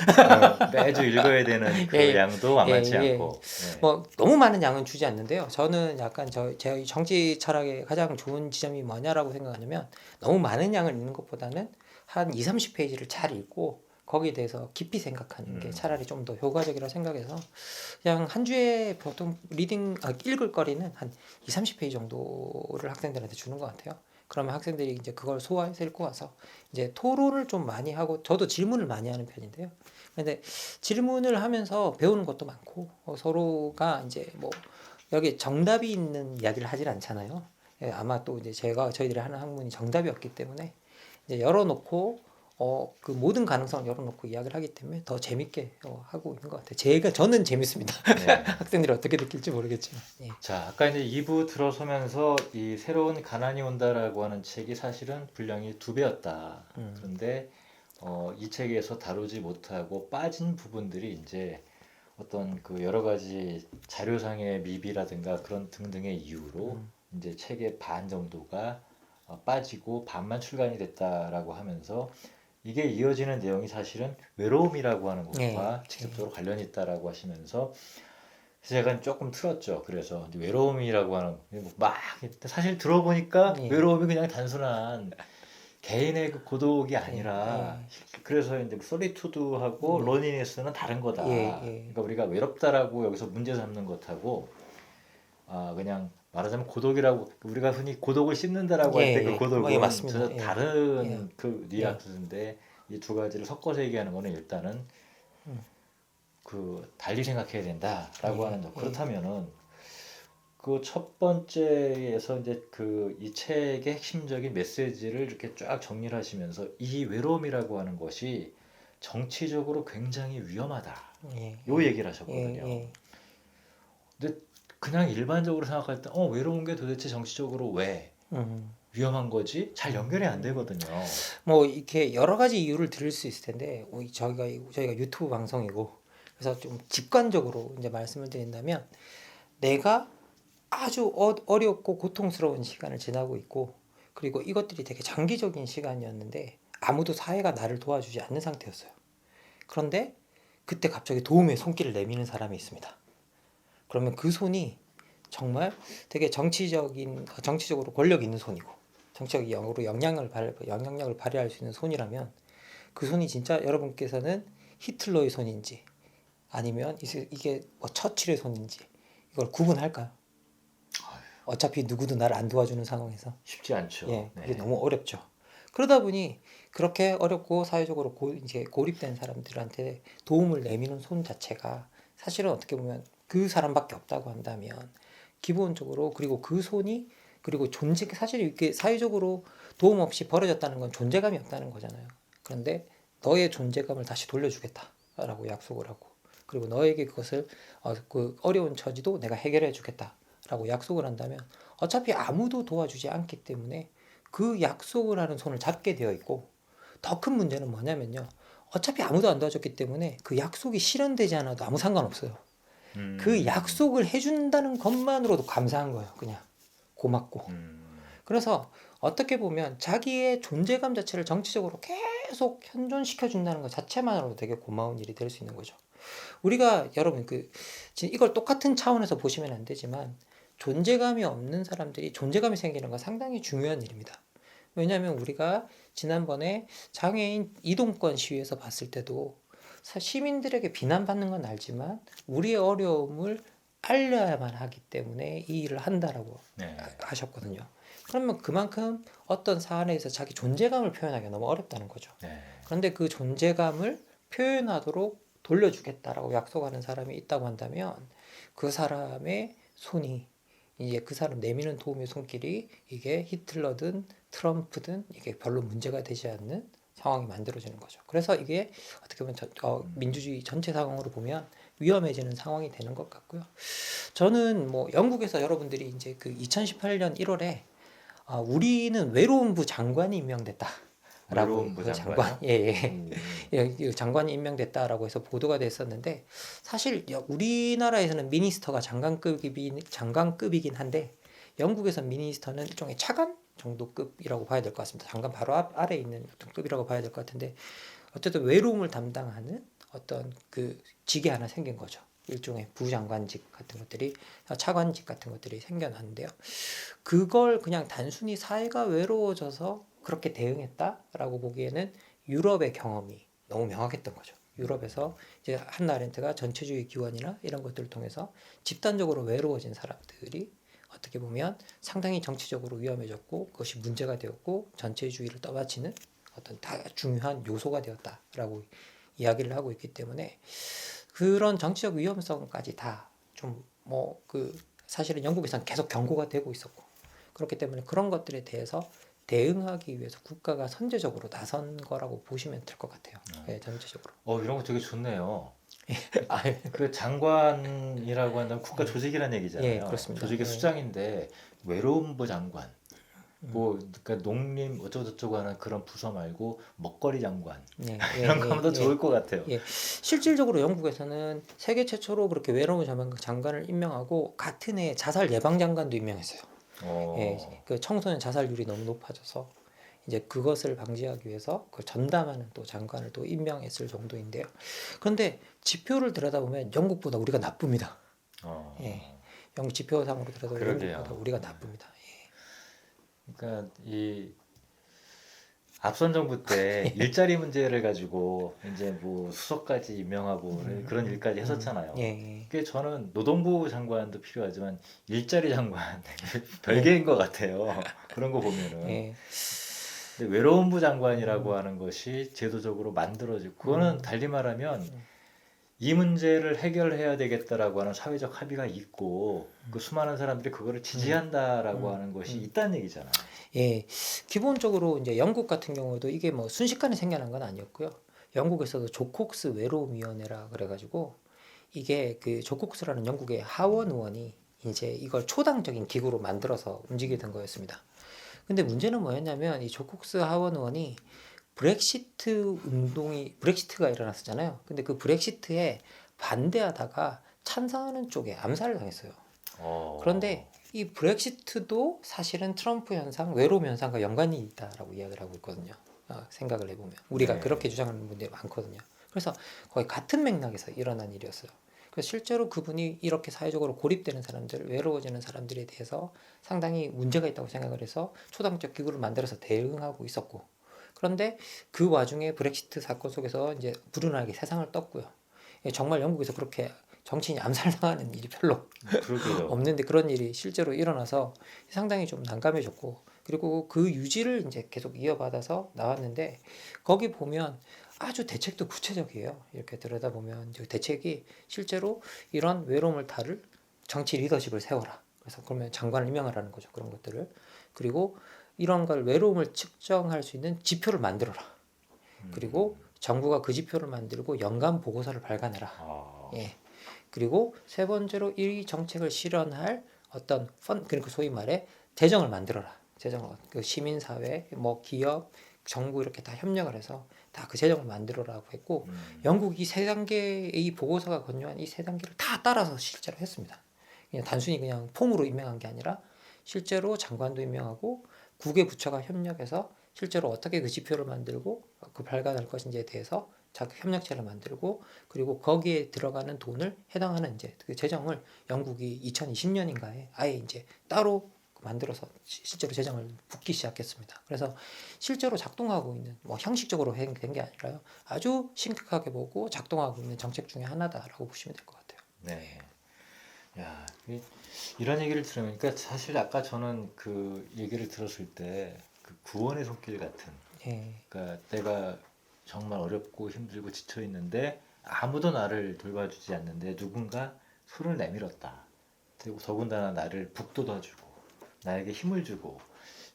매주 읽어야 되는 그 예, 예. 양도 만만치 예, 예. 않고 네. 뭐 너무 많은 양은 주지 않는데요. 저는 약간 제 정치 철학의 가장 좋은 지점이 뭐냐라고 생각하냐면 너무 많은 양을 읽는 것보다는 한 2, 30페이지를 잘 읽고 거기에 대해서 깊이 생각하는 게 차라리 좀 더 효과적이라 생각해서 그냥 한 주에 보통 읽을 거리는 한 2, 30페이지 정도를 학생들한테 주는 것 같아요. 그러면 학생들이 이제 그걸 소화해서 읽고 와서 이제 토론을 좀 많이 하고 저도 질문을 많이 하는 편인데요. 근데 질문을 하면서 배우는 것도 많고 서로가 이제 뭐 여기 정답이 있는 이야기를 하질 않잖아요. 예, 아마 또 이제 저희들이 하는 학문이 정답이 없기 때문에 이제 열어놓고 그 모든 가능성을 열어놓고 이야기를 하기 때문에 더 재밌게 하고 있는 것 같아요. 저는 재밌습니다. 네. 학생들이 어떻게 느낄지 모르겠지만. 예. 자, 아까 이제 2부 들어서면서 이 새로운 가난이 온다라고 하는 책이 사실은 분량이 2배였다. 그런데 이 책에서 다루지 못하고 빠진 부분들이 이제 어떤 그 여러 가지 자료상의 미비라든가 그런 등등의 이유로 이제 책의 반 정도가 빠지고 반만 출간이 됐다라고 하면서 이게 이어지는 내용이 사실은 외로움이라고 하는 것과 직접적으로 관련이 있다라고 하시면서 제가 조금 틀었죠. 그래서 이제 외로움이라고 하는 막 사실 들어보니까 외로움이 그냥 단순한 개인의 그 고독이 아니라 그래서 이제 솔리투드하고 로니니스는 다른 거다. 그러니까 우리가 외롭다라고 여기서 문제 삼는 것하고 그냥 말하자면 고독이라고 우리가 흔히 고독을 씹는다라고 할 때 그 고독은 맞습니다. 전혀 다른 그 뉘앙스인데 이 두 가지를 섞어서 얘기하는 거는 일단은 그 달리 생각해야 된다라고 하는 거. 그렇다면은 그 첫 번째에서 이제 그 이 책의 핵심적인 메시지를 이렇게 쫙 정리를 하시면서 이 외로움이라고 하는 것이 정치적으로 굉장히 위험하다. 요 얘기를 하셨거든요. 근데 그냥 일반적으로 생각할 때 외로운 게 도대체 정치적으로 왜 위험한 거지? 잘 연결이 안 되거든요. 뭐 이렇게 여러 가지 이유를 들을 수 있을 텐데 저희가 유튜브 방송이고 그래서 좀 직관적으로 이제 말씀을 드린다면 내가 아주 어렵고 고통스러운 시간을 지나고 있고 그리고 이것들이 되게 장기적인 시간이었는데 아무도 사회가 나를 도와주지 않는 상태였어요. 그런데 그때 갑자기 도움의 손길을 내미는 사람이 있습니다. 그러면 그 손이 정말 되게 정치적으로 권력 있는 손이고 정치적으로 영향력을 발휘할 수 있는 손이라면 그 손이 진짜 여러분께서는 히틀러의 손인지 아니면 이게 뭐 처칠의 손인지 이걸 구분할까요? 어차피 누구도 나를 안 도와주는 상황에서 쉽지 않죠. 예, 그게 너무 어렵죠. 그러다 보니 그렇게 어렵고 사회적으로 이제 고립된 사람들한테 도움을 내미는 손 자체가 사실은 어떻게 보면 그 사람밖에 없다고 한다면 기본적으로 그리고 그 손이 그리고 사실 이렇게 사회적으로 도움 없이 벌어졌다는 건 존재감이 없다는 거잖아요. 그런데 너의 존재감을 다시 돌려주겠다라고 약속을 하고 그리고 너에게 그것을 그 어려운 처지도 내가 해결해 주겠다라고 약속을 한다면 어차피 아무도 도와주지 않기 때문에 그 약속을 하는 손을 잡게 되어 있고 더 큰 문제는 뭐냐면요. 어차피 아무도 안 도와줬기 때문에 그 약속이 실현되지 않아도 아무 상관없어요. 그 약속을 해준다는 것만으로도 감사한 거예요. 그냥 고맙고. 그래서 어떻게 보면 자기의 존재감 자체를 정치적으로 계속 현존시켜 준다는 것 자체만으로도 되게 고마운 일이 될 수 있는 거죠. 우리가 여러분 이걸 똑같은 차원에서 보시면 안 되지만 존재감이 없는 사람들이 존재감이 생기는 건 상당히 중요한 일입니다. 왜냐하면 우리가 지난번에 장애인 이동권 시위에서 봤을 때도 시민들에게 비난받는 건 알지만 우리의 어려움을 알려야만 하기 때문에 이 일을 한다라고 하셨거든요. 그러면 그만큼 어떤 사안에서 자기 존재감을 표현하기가 너무 어렵다는 거죠. 그런데 그 존재감을 표현하도록 돌려주겠다라고 약속하는 사람이 있다고 한다면 그 사람의 손이 이제 그 사람 내미는 도움의 손길이 이게 히틀러든 트럼프든 이게 별로 문제가 되지 않는 상황이 만들어지는 거죠. 그래서 이게 어떻게 보면 민주주의 전체 상황으로 보면 위험해지는 상황이 되는 것 같고요. 저는 뭐 영국에서 여러분들이 이제 그 2018년 1월에 우리는 외로움부 장관이 임명됐다. 라고 외로움부 그 장관이요? 이 장관이 임명됐다라고 해서 보도가 됐었는데 사실 우리나라에서는 미니스터가 장관급이긴 한데 영국에서 미니스터는 일종의 차관 정도급이라고 봐야 될 것 같습니다. 장관 바로 아래에 있는 어떤 급이라고 봐야 될 것 같은데 어쨌든 외로움을 담당하는 어떤 그 직이 하나 생긴 거죠. 일종의 부장관직 같은 것들이 차관직 같은 것들이 생겨났는데요. 그걸 그냥 단순히 사회가 외로워져서 그렇게 대응했다라고 보기에는 유럽의 경험이 너무 명확했던 거죠. 유럽에서 이제 한나 아렌트가 전체주의 기원이나 이런 것들을 통해서 집단적으로 외로워진 사람들이 어떻게 보면 상당히 정치적으로 위험해졌고 그것이 문제가 되었고 전체주의를 떠받치는 어떤 다 중요한 요소가 되었다라고 이야기를 하고 있기 때문에 그런 정치적 위험성까지 다 좀 뭐 그 사실은 영국에서는 계속 경고가 되고 있었고 그렇기 때문에 그런 것들에 대해서 대응하기 위해서 국가가 선제적으로 나선 거라고 보시면 될 것 같아요. 네, 전체적으로. 이런 거 되게 좋네요. 아, 그 장관이라고 한다면 국가 조직이란 예, 얘기잖아요. 그렇습니다. 조직의 예, 수장인데 외로움부 장관, 음, 뭐 그러니까 농림 어쩌고저쩌고 하는 그런 부서 말고 먹거리 장관 예, 이런 거 예, 하면 더 예, 좋을 것 같아요. 예. 실질적으로 영국에서는 세계 최초로 그렇게 외로운 장관을 임명하고 같은 해에 자살 예방 장관도 임명했어요. 예, 어, 그 청소년 자살률이 너무 높아져서 이제 그것을 방지하기 위해서 그 전담하는 또 장관을 또 임명했을 정도인데요. 그런데 지표를 들여다보면 영국보다 우리가 나쁩니다. 예, 어, 영국 지표상으로 들여다보면 영국보다 그러게요. 우리가 나쁩니다. 그러니까 이 앞선 정부 때 일자리 문제를 가지고 이제 뭐 수석까지 임명하고 그런 일까지 예, 했었잖아요. 예, 그게 저는 노동부 장관도 필요하지만 일자리 장관 예, 별개인 것 같아요. 그런 거 보면은. 예, 근데 외로움부 음, 장관이라고 하는 것이 제도적으로 만들어지고 그거는 음, 달리 말하면 이 문제를 해결해야 되겠다라고 하는 사회적 합의가 있고 그 수많은 사람들이 그거를 음, 지지한다라고 음, 하는 것이 음. 있다는 얘기잖아요. 예, 기본적으로 이제 영국 같은 경우도 이게 뭐 순식간에 생겨난 건 아니었고요. 영국에서도 조콕스 외로움위원회라 그래가지고 이게 그 조콕스라는 영국의 하원 의원이 이제 이걸 초당적인 기구로 만들어서 움직이던 거였습니다. 근데 문제는 뭐였냐면 이 조콕스 하원 의원이 브렉시트가 일어났었잖아요. 근데 그 브렉시트에 반대하다가 찬성하는 쪽에 암살을 당했어요. 그런데 어, 이 브렉시트도 사실은 트럼프 현상, 외로움 현상과 연관이 있다라고 이야기를 하고 있거든요. 생각을 해보면 우리가 네. 그렇게 주장하는 분들이 많거든요. 그래서 거의 같은 맥락에서 일어난 일이었어요. 그래서 실제로 그분이 이렇게 사회적으로 고립되는 사람들, 외로워지는 사람들에 대해서 상당히 문제가 있다고 생각을 해서 초당적 기구를 만들어서 대응하고 있었고, 그런데 그 와중에 브렉시트 사건 속에서 이제 불운하게 세상을 떴고요. 정말 영국에서 그렇게 정치인이 암살당하는 일이 별로 그러게요. 없는데 그런 일이 실제로 일어나서 상당히 좀 난감해졌고 그리고 그 유지를 이제 계속 이어받아서 나왔는데 거기 보면 아주 대책도 구체적이에요. 이렇게 들여다보면 대책이 실제로 이런 외로움을 다룰 정치 리더십을 세워라. 그래서 그러면 장관을 임명하라는 거죠. 그런 것들을. 그리고 이런 걸 외로움을 측정할 수 있는 지표를 만들어라. 그리고 정부가 그 지표를 만들고 연간 보고서를 발간해라. 아, 예. 그리고 세 번째로 이 정책을 실현할 어떤 그러니까 소위 말해 재정을 만들어라. 재정을 그 시민사회, 뭐 기업, 정부 이렇게 다 협력을 해서 다 그 재정을 만들어라고 했고 영국이 세 단계의 이 보고서가 권유한 이 세 단계를 다 따라서 실제로 했습니다. 그냥 단순히 그냥 폼으로 임명한 게 아니라 실제로 장관도 임명하고 국외 부처가 협력해서 실제로 어떻게 그 지표를 만들고 그 발간할 것인지에 대해서 협력체를 만들고 그리고 거기에 들어가는 돈을 해당하는 이제 그 재정을 영국이 2020년인가에 아예 이제 따로 만들어서 실제로 재정을 붓기 시작했습니다. 그래서 실제로 작동하고 있는 뭐 형식적으로 된 게 아니라요. 아주 심각하게 보고 작동하고 있는 정책 중에 하나다라고 보시면 될 것 같아요. 네. 야, 이런 얘기를 들으니까 사실 아까 저는 그 얘기를 들었을 때 그 구원의 손길 같은 예, 그러니까 내가 정말 어렵고 힘들고 지쳐 있는데 아무도 나를 돌봐주지 않는데 누군가 손을 내밀었다. 그리고 더군다나 나를 북돋아주고 나에게 힘을 주고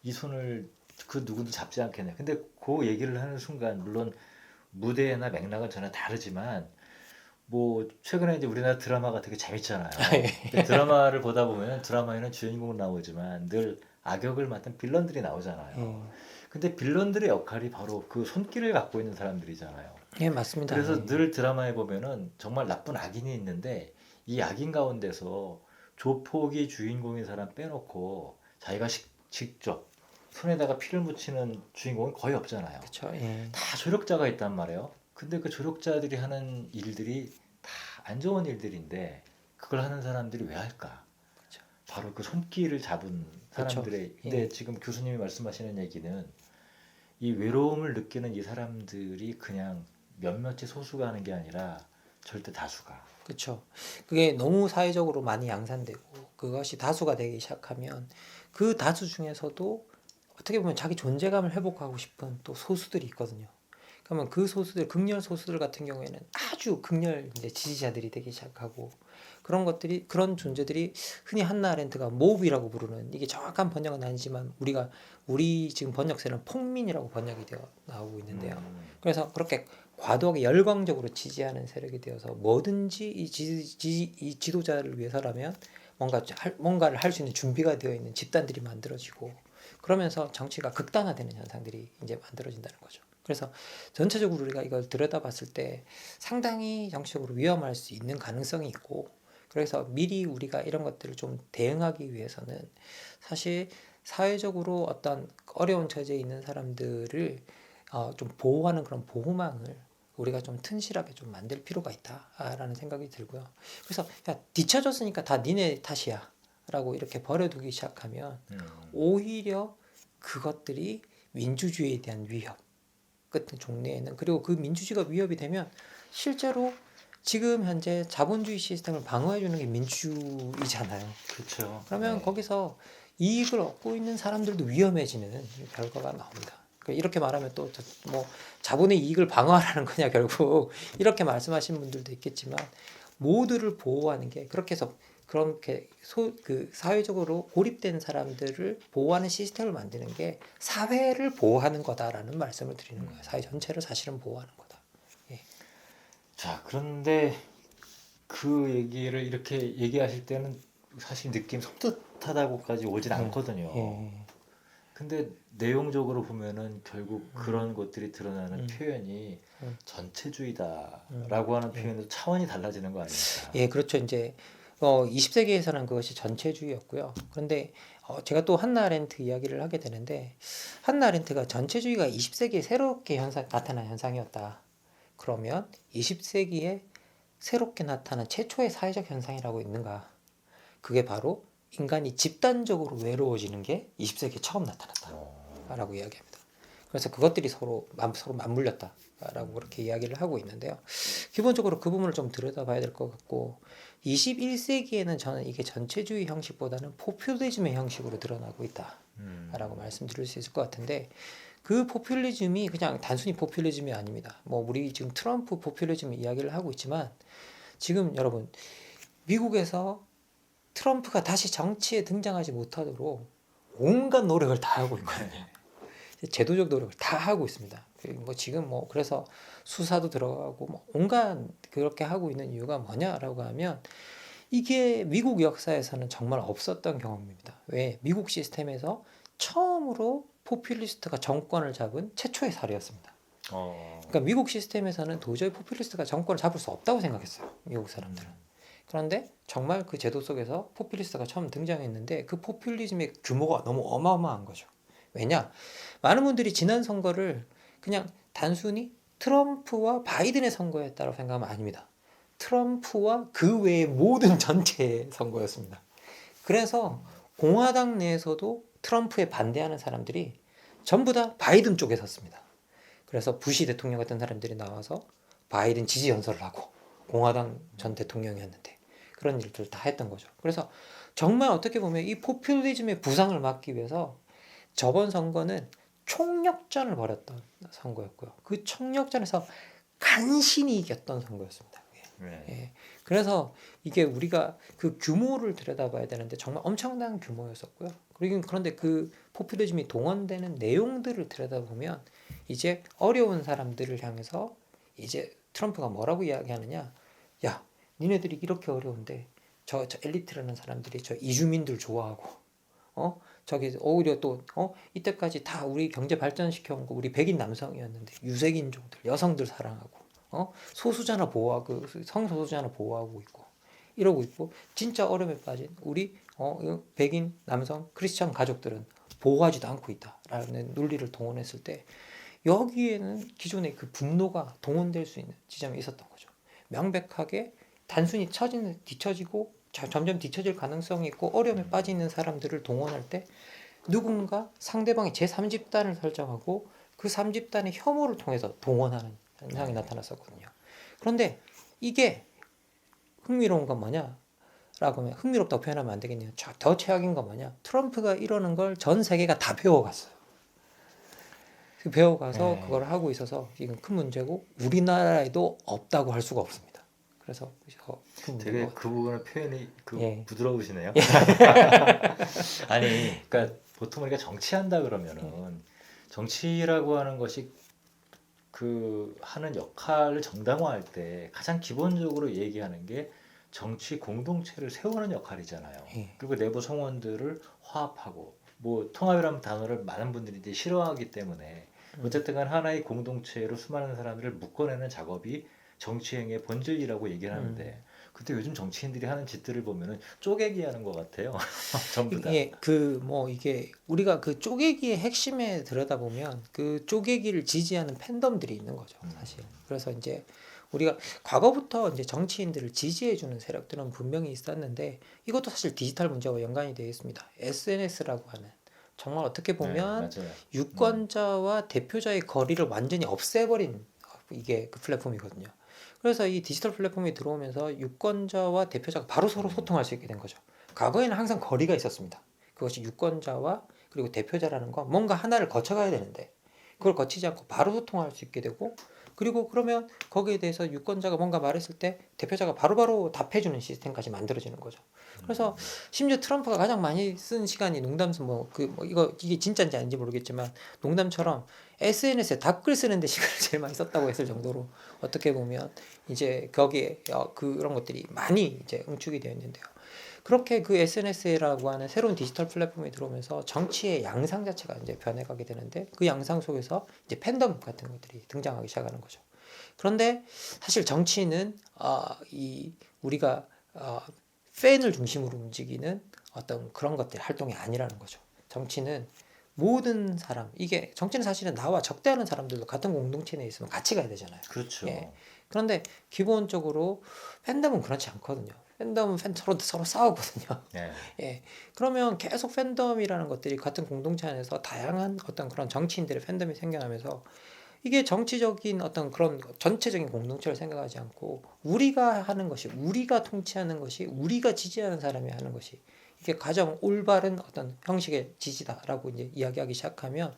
이 손을 그 누구도 잡지 않겠네. 근데 그 얘기를 하는 순간 물론 무대나 맥락은 전혀 다르지만 뭐 최근에 이제 우리나라 드라마가 되게 재밌잖아요. 근데 드라마를 보다 보면 드라마에는 주인공은 나오지만 늘 악역을 맡은 빌런들이 나오잖아요. 근데 빌런들의 역할이 바로 그 손길을 갖고 있는 사람들이잖아요. 예, 맞습니다. 그래서 예. 늘 드라마에 보면은 정말 나쁜 악인이 있는데 이 악인 가운데서 조폭이 주인공인 사람 빼놓고 자기가 직접 손에다가 피를 묻히는 주인공은 거의 없잖아요. 그렇죠. 예. 다 조력자가 있단 말이에요. 근데 그 조력자들이 하는 일들이 다 안 좋은 일들인데 그걸 하는 사람들이 왜 할까? 그렇죠. 바로 그 손길을 잡은 그렇죠. 사람들의. 근데 예. 지금 교수님이 말씀하시는 얘기는 이 외로움을 느끼는 이 사람들이 그냥 몇몇의 소수가 하는 게 아니라 절대 다수가. 그렇죠. 그게 너무 사회적으로 많이 양산되고 그것이 다수가 되기 시작하면 그 다수 중에서도 어떻게 보면 자기 존재감을 회복하고 싶은 또 소수들이 있거든요. 그러면 그 소수들, 극렬 소수들 같은 경우에는 아주 극렬 이제 지지자들이 되기 시작하고 그런 것들이 그런 존재들이 흔히 한나 아렌트가 모브이라고 부르는 이게 정확한 번역은 아니지만 우리 지금 번역세는 폭민이라고 번역이 되어 나오고 있는데요. 그래서 그렇게 과도하게 열광적으로 지지하는 세력이 되어서 뭐든지 이 지도자를 위해서라면 뭔가를 할 수 있는 준비가 되어 있는 집단들이 만들어지고 그러면서 정치가 극단화되는 현상들이 이제 만들어진다는 거죠. 그래서 전체적으로 우리가 이걸 들여다봤을 때 상당히 정치적으로 위험할 수 있는 가능성이 있고 그래서 미리 우리가 이런 것들을 좀 대응하기 위해서는 사실 사회적으로 어떤 어려운 처지에 있는 사람들을 좀 보호하는 그런 보호망을 우리가 좀 튼실하게 좀 만들 필요가 있다라는 생각이 들고요. 그래서 야 뒤쳐졌으니까 다 니네 탓이야 라고 이렇게 버려두기 시작하면 오히려 그것들이 민주주의에 대한 위협 같은 종래에는 그리고 그 민주주의가 위협이 되면 실제로 지금 현재 자본주의 시스템을 방어해주는 게 민주주의잖아요. 그렇죠. 그러면 네. 거기서 이익을 얻고 있는 사람들도 위험해지는 결과가 나옵니다. 그러니까 이렇게 말하면 또 뭐 자본의 이익을 방어하라는 거냐 결국 이렇게 말씀하시는 분들도 있겠지만 모두를 보호하는 게 그렇게 해서 그렇게 그 사회적으로 고립된 사람들을 보호하는 시스템을 만드는 게 사회를 보호하는 거다라는 말씀을 드리는 거예요. 사회 전체를 사실은 보호하는 거다. 예. 자, 그런데 그 얘기를 이렇게 얘기하실 때는 사실 느낌 섬뜩하다고까지 오진 않거든요. 예. 근데 내용적으로 보면은 결국 그런 것들이 드러나는 표현이 음. 전체주의다라고 하는 표현도 차원이 달라지는 거 아닙니까? 예, 그렇죠. 이제 20세기에서는 그것이 전체주의였고요. 그런데 제가 또 한나 아렌트 이야기를 하게 되는데 한나 아렌트가 전체주의가 20세기에 새롭게 나타난 현상이었다. 그러면 20세기에 새롭게 나타난 최초의 사회적 현상이라고 있는가? 그게 바로 인간이 집단적으로 외로워지는 게 20세기에 처음 나타났다라고 이야기합니다. 그래서 그것들이 서로 맞물렸다라고 그렇게 이야기를 하고 있는데요. 기본적으로 그 부분을 좀 들여다봐야 될 것 같고 21세기에는 저는 이게 전체주의 형식보다는 포퓰리즘의 형식으로 드러나고 있다라고 말씀드릴 수 있을 것 같은데 그 포퓰리즘이 그냥 단순히 포퓰리즘이 아닙니다. 뭐 우리 지금 트럼프 포퓰리즘 이야기를 하고 있지만 지금 여러분 미국에서 트럼프가 다시 정치에 등장하지 못하도록 온갖 노력을 다 하고 있거든요. 제도적 노력을 다 하고 있습니다. 뭐 지금 뭐 그래서 수사도 들어가고 뭐 온갖 그렇게 하고 있는 이유가 뭐냐라고 하면 이게 미국 역사에서는 정말 없었던 경험입니다. 왜? 미국 시스템에서 처음으로 포퓰리스트가 정권을 잡은 최초의 사례였습니다. 그러니까 미국 시스템에서는 도저히 포퓰리스트가 정권을 잡을 수 없다고 생각했어요. 미국 사람들은. 그런데 정말 그 제도 속에서 포퓰리스트가 처음 등장했는데 그 포퓰리즘의 규모가 너무 어마어마한 거죠. 왜냐? 많은 분들이 지난 선거를 그냥 단순히 트럼프와 바이든의 선거였다고 생각하면 아닙니다. 트럼프와 그 외의 모든 전체의 선거였습니다. 그래서 공화당 내에서도 트럼프에 반대하는 사람들이 전부 다 바이든 쪽에 섰습니다. 그래서 부시 대통령 같은 사람들이 나와서 바이든 지지 연설을 하고 공화당 전 대통령이었는데 그런 일들을 다 했던 거죠. 그래서 정말 어떻게 보면 이 포퓰리즘의 부상을 막기 위해서 저번 선거는 총력전을 벌였던 선거였고요. 그 총력전에서 간신히 이겼던 선거였습니다. 네. 예. 그래서 이게 우리가 그 규모를 들여다봐야 되는데 정말 엄청난 규모였었고요. 그리고 그런데 그 포퓰리즘이 동원되는 내용들을 들여다보면 이제 어려운 사람들을 향해서 이제 트럼프가 뭐라고 이야기하느냐? 야, 니네들이 이렇게 어려운데 저 엘리트라는 사람들이 저 이주민들 좋아하고 저기 오히려 또 이때까지 다 우리 경제 발전시켜 온 거 우리 백인 남성이었는데 유색인종들 여성들 사랑하고 소수자나 보호하고 성소수자나 보호하고 있고 이러고 있고 진짜 어려움에 빠진 우리 백인 남성 크리스천 가족들은 보호하지도 않고 있다라는 논리를 동원했을 때 여기에는 기존의 그 분노가 동원될 수 있는 지점이 있었던 거죠. 명백하게 단순히 뒤처지고 점점 뒤처질 가능성이 있고 어려움에 빠져 있는 사람들을 동원할 때 누군가 상대방이 제3집단을 설정하고 그 3집단의 혐오를 통해서 동원하는 현상이 나타났었거든요. 그런데 이게 흥미로운 건 뭐냐? 라고 하면 흥미롭다고 표현하면 안 되겠네요. 더 최악인 건 뭐냐? 트럼프가 이러는 걸 전 세계가 다 배워갔어요. 배워가서 그걸 하고 있어서 이건 큰 문제고 우리나라에도 없다고 할 수가 없습니다. 그래서 되게 그 부분의 표현이 부드러우시네요. 아니, 그러니까 보통 우리가 정치한다 그러면은 정치라고 하는 것이 그 하는 역할을 정당화할 때 가장 기본적으로 얘기하는 게 정치 공동체를 세우는 역할이잖아요. 그리고 내부 성원들을 화합하고 뭐 통합이라는 단어를 많은 분들이 이제 싫어하기 때문에 어쨌든 간 하나의 공동체로 수많은 사람들을 묶어내는 작업이 정치행위의 본질이라고 얘기를 하는데 근데 요즘 정치인들이 하는 짓들을 보면은 쪼개기 하는 것 같아요. 전부 다. 이게 우리가 그 쪼개기의 핵심에 들여다보면 그 쪼개기를 지지하는 팬덤들이 있는 거죠, 사실. 그래서 이제 우리가 과거부터 이제 정치인들을 지지해주는 세력들은 분명히 있었는데 이것도 사실 디지털 문제와 연관이 되어 있습니다. SNS라고 하는 정말 어떻게 보면 유권자와 대표자의 거리를 완전히 없애버린 이게 그 플랫폼이거든요. 그래서 이 디지털 플랫폼이 들어오면서 유권자와 대표자가 바로 서로 소통할 수 있게 된 거죠. 과거에는 항상 거리가 있었습니다. 그것이 유권자와 그리고 대표자라는 건 뭔가 하나를 거쳐가야 되는데 그걸 거치지 않고 바로 소통할 수 있게 되고 그리고 그러면 거기에 대해서 유권자가 뭔가 말했을 때 대표자가 바로바로 답해주는 시스템까지 만들어지는 거죠. 그래서 심지어 트럼프가 가장 많이 쓴 시간이 이게 진짜인지 아닌지 모르겠지만 농담처럼 SNS에 답글 쓰는데 시간을 제일 많이 썼다고 했을 정도로 어떻게 보면 이제 거기에 그런 것들이 많이 이제 응축이 되어 있는데요. 그렇게 그 SNS라고 하는 새로운 디지털 플랫폼이 들어오면서 정치의 양상 자체가 이제 변해가게 되는데 그 양상 속에서 이제 팬덤 같은 것들이 등장하기 시작하는 거죠. 그런데 사실 정치는 우리가 팬을 중심으로 움직이는 어떤 그런 것들 활동이 아니라는 거죠. 정치는 모든 사람 정치는 사실은 나와 적대하는 사람들도 같은 공동체 내에 있으면 같이 가야 되잖아요. 그렇죠. 그런데 기본적으로 팬덤은 그렇지 않거든요. 팬덤은 서로 싸우거든요. 그러면 계속 팬덤이라는 것들이 같은 공동체 안에서 다양한 어떤 그런 정치인들의 팬덤이 생겨나면서 이게 정치적인 어떤 그런 전체적인 공동체를 생각하지 않고 우리가 하는 것이 우리가 통치하는 것이 우리가 지지하는 사람이 하는 것이 이게 가장 올바른 어떤 형식의 지지다라고 이제 이야기하기 시작하면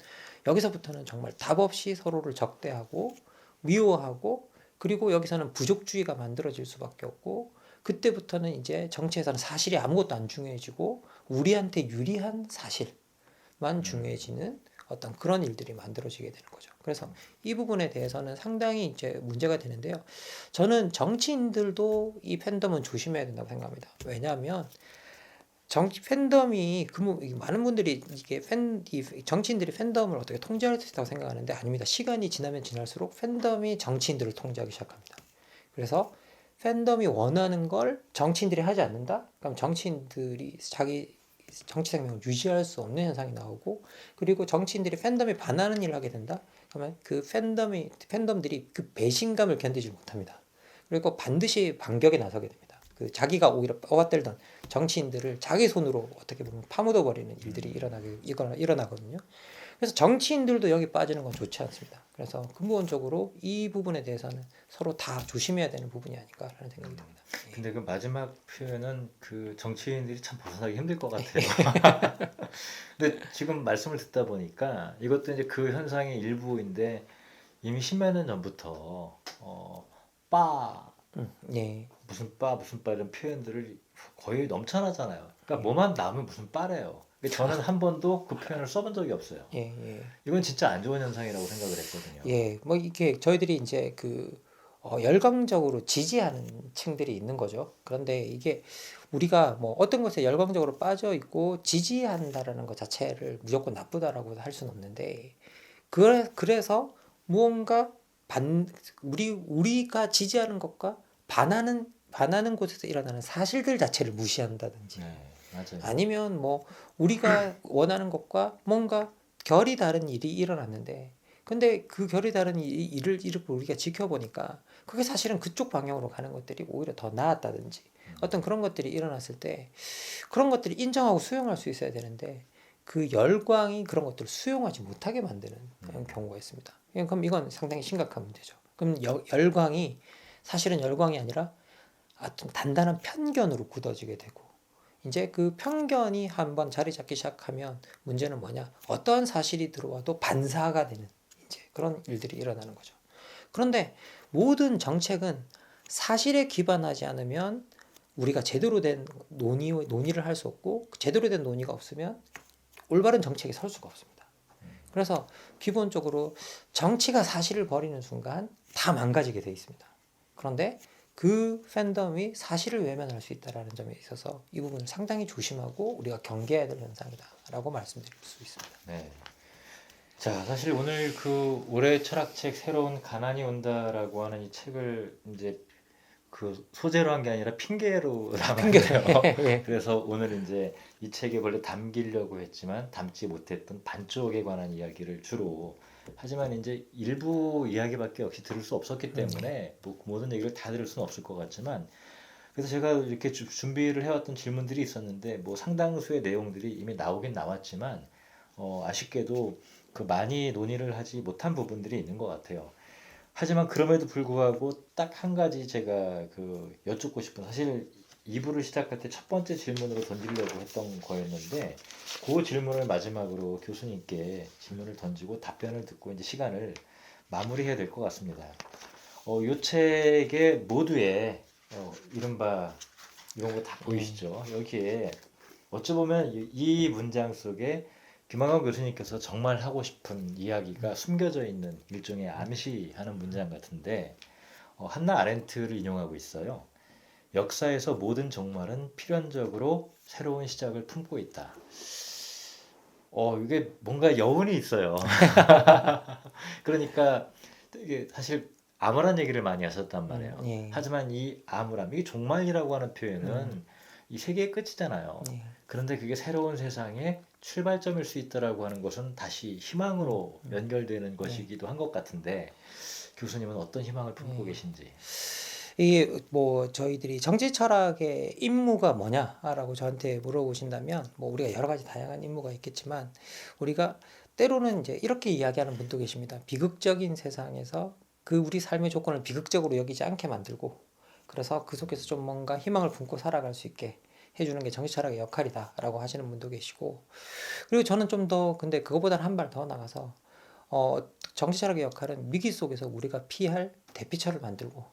여기서부터는 정말 답 없이 서로를 적대하고 미워하고 그리고 여기서는 부족주의가 만들어질 수밖에 없고 그때부터는 이제 정치에서는 사실이 아무것도 안 중요해지고 우리한테 유리한 사실만 중요해지는 어떤 그런 일들이 만들어지게 되는 거죠. 그래서 이 부분에 대해서는 상당히 이제 문제가 되는데요. 저는 정치인들도 이 팬덤은 조심해야 된다고 생각합니다. 왜냐하면 정치 팬덤이 많은 분들이 정치인들이 팬덤을 어떻게 통제할 수 있다고 생각하는데 아닙니다. 시간이 지나면 지날수록 팬덤이 정치인들을 통제하기 시작합니다. 그래서 팬덤이 원하는 걸 정치인들이 하지 않는다? 그럼 정치인들이 자기 정치 생명을 유지할 수 없는 현상이 나오고 그리고 정치인들이 팬덤에 반하는 일을 하게 된다? 그러면 그 팬덤들이 그 배신감을 견디지 못합니다. 그리고 반드시 반격에 나서게 됩니다. 자기가 오히려 떠받들던 정치인들을 자기 손으로 어떻게 보면 파묻어버리는 일들이 일어나거든요. 그래서 정치인들도 여기 빠지는 건 좋지 않습니다. 그래서 근본적으로 이 부분에 대해서는 서로 다 조심해야 되는 부분이 아닐까라는 생각이 듭니다. 근데 그 마지막 표현은 그 정치인들이 참 벗어나기 힘들 것 같아요. 근데 지금 말씀을 듣다 보니까 이것도 이제 그 현상의 일부인데 이미 10몇 년 전부터 빠 예, 무슨 빠 이런 표현들을 거의 넘쳐나잖아요. 그러니까 뭐만 나오면 무슨 빠래요. 근데 저는 한 번도 그 표현을 써본 적이 없어요. 예, 예. 이건 진짜 안 좋은 현상이라고 생각을 했거든요. 예, 뭐 이게 저희들이 이제 열광적으로 지지하는 층들이 있는 거죠. 그런데 이게 우리가 뭐 어떤 것에 열광적으로 빠져 있고 지지한다라는 것 자체를 무조건 나쁘다라고 할 수는 없는데, 그래서 무언가 우리가 지지하는 것과 반하는 곳에서 일어나는 사실들 자체를 무시한다든지, 네, 맞아요. 아니면 뭐 우리가 원하는 것과 뭔가 결이 다른 일이 일어났는데, 근데 그 결이 다른 일을 이렇게 우리가 지켜보니까 그게 사실은 그쪽 방향으로 가는 것들이 오히려 더 나았다든지, 어떤 그런 것들이 일어났을 때 그런 것들을 인정하고 수용할 수 있어야 되는데, 그 열광이 그런 것들을 수용하지 못하게 만드는 그런 경우가 있습니다. 그럼 이건 상당히 심각한 문제죠. 그럼 열광이 사실은 열광이 아니라 좀 단단한 편견으로 굳어지게 되고, 이제 그 편견이 한번 자리 잡기 시작하면 문제는 뭐냐? 어떠한 사실이 들어와도 반사가 되는 이제 그런 일들이 일어나는 거죠. 그런데 모든 정책은 사실에 기반하지 않으면 우리가 제대로 된 논의를 할 수 없고, 제대로 된 논의가 없으면 올바른 정책이 설 수가 없습니다. 그래서 기본적으로 정치가 사실을 버리는 순간 다 망가지게 돼 있습니다. 그런데 그 팬덤이 사실을 외면할 수 있다는 점에 있어서 이 부분을 상당히 조심하고 우리가 경계해야 될 현상이다라고 말씀드릴 수 있습니다. 네. 자, 사실 오늘 그 올해 철학책 새로운 가난이 온다라고 하는 이 책을 이제 그 소재로 한 게 아니라 핑계로 담았네요. 예. 그래서 오늘 이제 이 책에 원래 담기려고 했지만 담지 못했던 반쪽에 관한 이야기를 주로, 하지만 이제 일부 이야기밖에 없이 들을 수 없었기 때문에 뭐 모든 얘기를 다 들을 수는 없을 것 같지만, 그래서 제가 이렇게 준비를 해왔던 질문들이 있었는데 뭐 상당수의 내용들이 이미 나오긴 나왔지만 아쉽게도 그 많이 논의를 하지 못한 부분들이 있는 것 같아요. 하지만 그럼에도 불구하고 딱 한 가지 제가 그 여쭙고 싶은, 사실 2부를 시작할 때 첫 번째 질문으로 던지려고 했던 거였는데, 그 질문을 마지막으로 교수님께 질문을 던지고 답변을 듣고 이제 시간을 마무리해야 될 것 같습니다. 이 책의 모두에 이른바 이런 거 다 보이시죠? 여기에 어찌 보면 이 문장 속에 김학원 교수님께서 정말 하고 싶은 이야기가 숨겨져 있는 일종의 암시하는 문장 같은데, 한나 아렌트를 인용하고 있어요. 역사에서 모든 종말은 필연적으로 새로운 시작을 품고 있다. 이게 뭔가 여운이 있어요. 그러니까 이게 사실 암울한 얘기를 많이 하셨단 말이에요. 예. 하지만 이 암울함, 이 종말이라고 하는 표현은 이 세계의 끝이잖아요. 예. 그런데 그게 새로운 세상의 출발점일 수 있다라고 하는 것은 다시 희망으로 연결되는 것이기도 한 것 같은데, 교수님은 어떤 희망을 품고 계신지. 이게 뭐 저희들이 정치 철학의 임무가 뭐냐라고 저한테 물어보신다면, 뭐 우리가 여러 가지 다양한 임무가 있겠지만, 우리가 때로는 이제 이렇게 이야기하는 분도 계십니다. 비극적인 세상에서 그 우리 삶의 조건을 비극적으로 여기지 않게 만들고, 그래서 그 속에서 좀 뭔가 희망을 품고 살아갈 수 있게 해주는 게 정치 철학의 역할이다라고 하시는 분도 계시고, 그리고 저는 좀 더, 근데 그거보다는 한 발 더 나가서 정치 철학의 역할은 위기 속에서 우리가 피할 대피처를 만들고,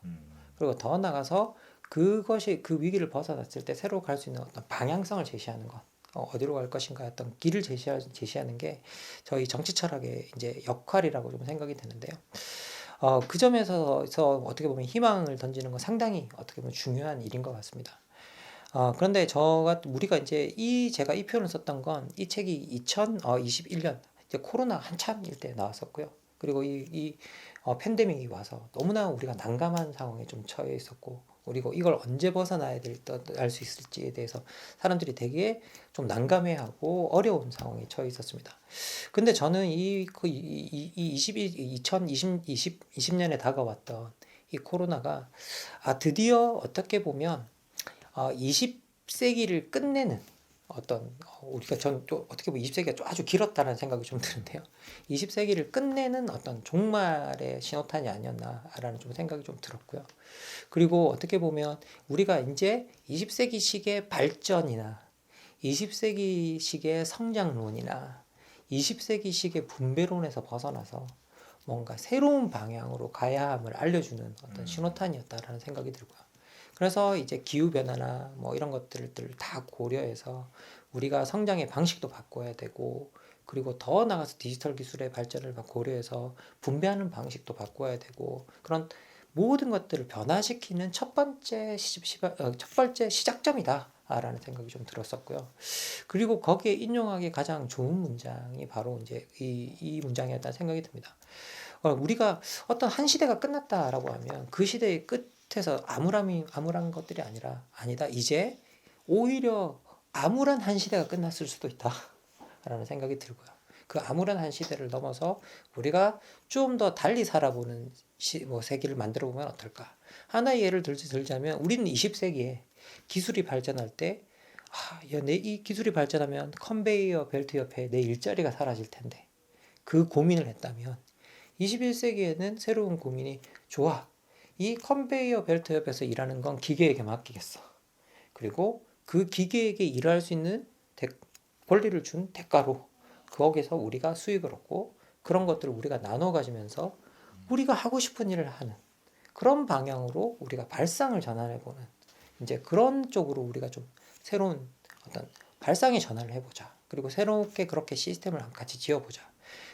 그리고 더 나가서 그것이 그 위기를 벗어났을 때 새로 갈 수 있는 어떤 방향성을 제시하는 것, 어디로 갈 것인가 어떤 길을 제시하는 게 저희 정치 철학의 이제 역할이라고 좀 생각이 드는데요. 그 점에서 어떻게 보면 희망을 던지는 건 상당히 어떻게 보면 중요한 일인 것 같습니다. 그런데 우리가 이제 제가 이 표현을 썼던 건 이 책이 2021년 이제 코로나 한참일 때 나왔었고요. 그리고 이 팬데믹이 와서 너무나 우리가 난감한 상황에 좀 처해 있었고, 그리고 이걸 언제 벗어나야 알 수 있을지에 대해서 사람들이 되게 좀 난감해하고 어려운 상황에 처해 있었습니다. 근데 저는 2020년에 다가왔던 이 코로나가 드디어 어떻게 보면 20세기를 끝내는 어떤, 우리가 전 또 어떻게 보면 20세기가 아주 길었다는 생각이 좀 드는데요. 20세기를 끝내는 어떤 종말의 신호탄이 아니었나라는 좀 생각이 좀 들었고요. 그리고 어떻게 보면 우리가 이제 20세기식의 발전이나 20세기식의 성장론이나 20세기식의 분배론에서 벗어나서 뭔가 새로운 방향으로 가야 함을 알려주는 어떤 신호탄이었다라는 생각이 들고요. 그래서 이제 기후 변화나 뭐 이런 것들을 다 고려해서 우리가 성장의 방식도 바꿔야 되고, 그리고 더 나아가서 디지털 기술의 발전을 고려해서 분배하는 방식도 바꿔야 되고, 그런 모든 것들을 변화시키는 첫 번째 시작점이다라는 생각이 좀 들었었고요. 그리고 거기에 인용하기 가장 좋은 문장이 바로 이제 이 문장이었다는 생각이 듭니다. 우리가 어떤 한 시대가 끝났다라고 하면 그 시대의 끝에서 암울한 것들이 아니다. 이제 오히려 암울한 한 시대가 끝났을 수도 있다라는 생각이 들고요. 그 암울한 한 시대를 넘어서 우리가 좀 더 달리 살아보는 세계를 만들어 보면 어떨까? 하나의 예를 들자면 우리는 20세기에 기술이 발전할 때 이 기술이 발전하면 컨베이어 벨트 옆에 내 일자리가 사라질 텐데, 그 고민을 했다면 21세기에는 새로운 고민이, 좋아, 이 컨베이어 벨트 옆에서 일하는 건 기계에게 맡기겠어. 그리고 그 기계에게 일할 수 있는 권리를 준 대가로 거기서 우리가 수익을 얻고, 그런 것들을 우리가 나눠 가지면서 우리가 하고 싶은 일을 하는 그런 방향으로 우리가 발상을 전환해보는, 이제 그런 쪽으로 우리가 좀 새로운 어떤 발상의 전환을 해보자. 그리고 새롭게 그렇게 시스템을 같이 지어보자.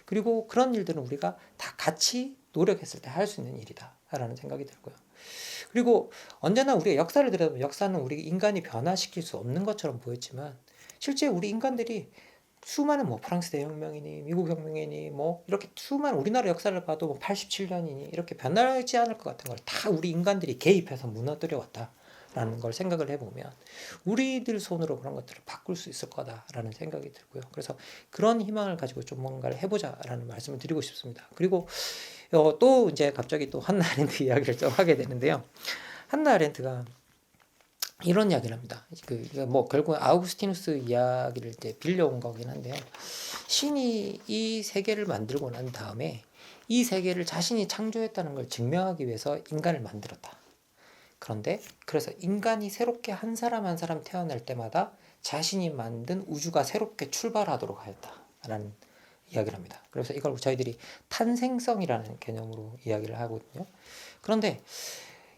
그리고 그런 일들은 우리가 다 같이 노력했을 때 할 수 있는 일이다라는 생각이 들고요. 그리고 언제나 우리가 역사를 들여다보면 역사는 우리 인간이 변화시킬 수 없는 것처럼 보였지만, 실제 우리 인간들이 수많은 뭐 프랑스 대혁명이니 미국 혁명이니 뭐 이렇게 수많은 우리나라 역사를 봐도 뭐 87년이니 이렇게 변하지 않을 것 같은 걸 다 우리 인간들이 개입해서 무너뜨려 왔다라는 걸 생각을 해보면 우리들 손으로 그런 것들을 바꿀 수 있을 거다라는 생각이 들고요. 그래서 그런 희망을 가지고 좀 뭔가를 해보자라는 말씀을 드리고 싶습니다. 그리고 또 이제 갑자기 또 한나 아렌트 이야기를 좀 하게 되는데요. 한나 아렌트가 이런 이야기를 합니다. 뭐 결국 아우구스티누스 이야기를 이제 빌려온 거긴 한데요. 신이 이 세계를 만들고 난 다음에 이 세계를 자신이 창조했다는 걸 증명하기 위해서 인간을 만들었다. 그런데 그래서 인간이 새롭게 한 사람 한 사람 태어날 때마다 자신이 만든 우주가 새롭게 출발하도록 하였다라는 이야기를 합니다. 그래서 이걸 저희들이 탄생성이라는 개념으로 이야기를 하거든요. 그런데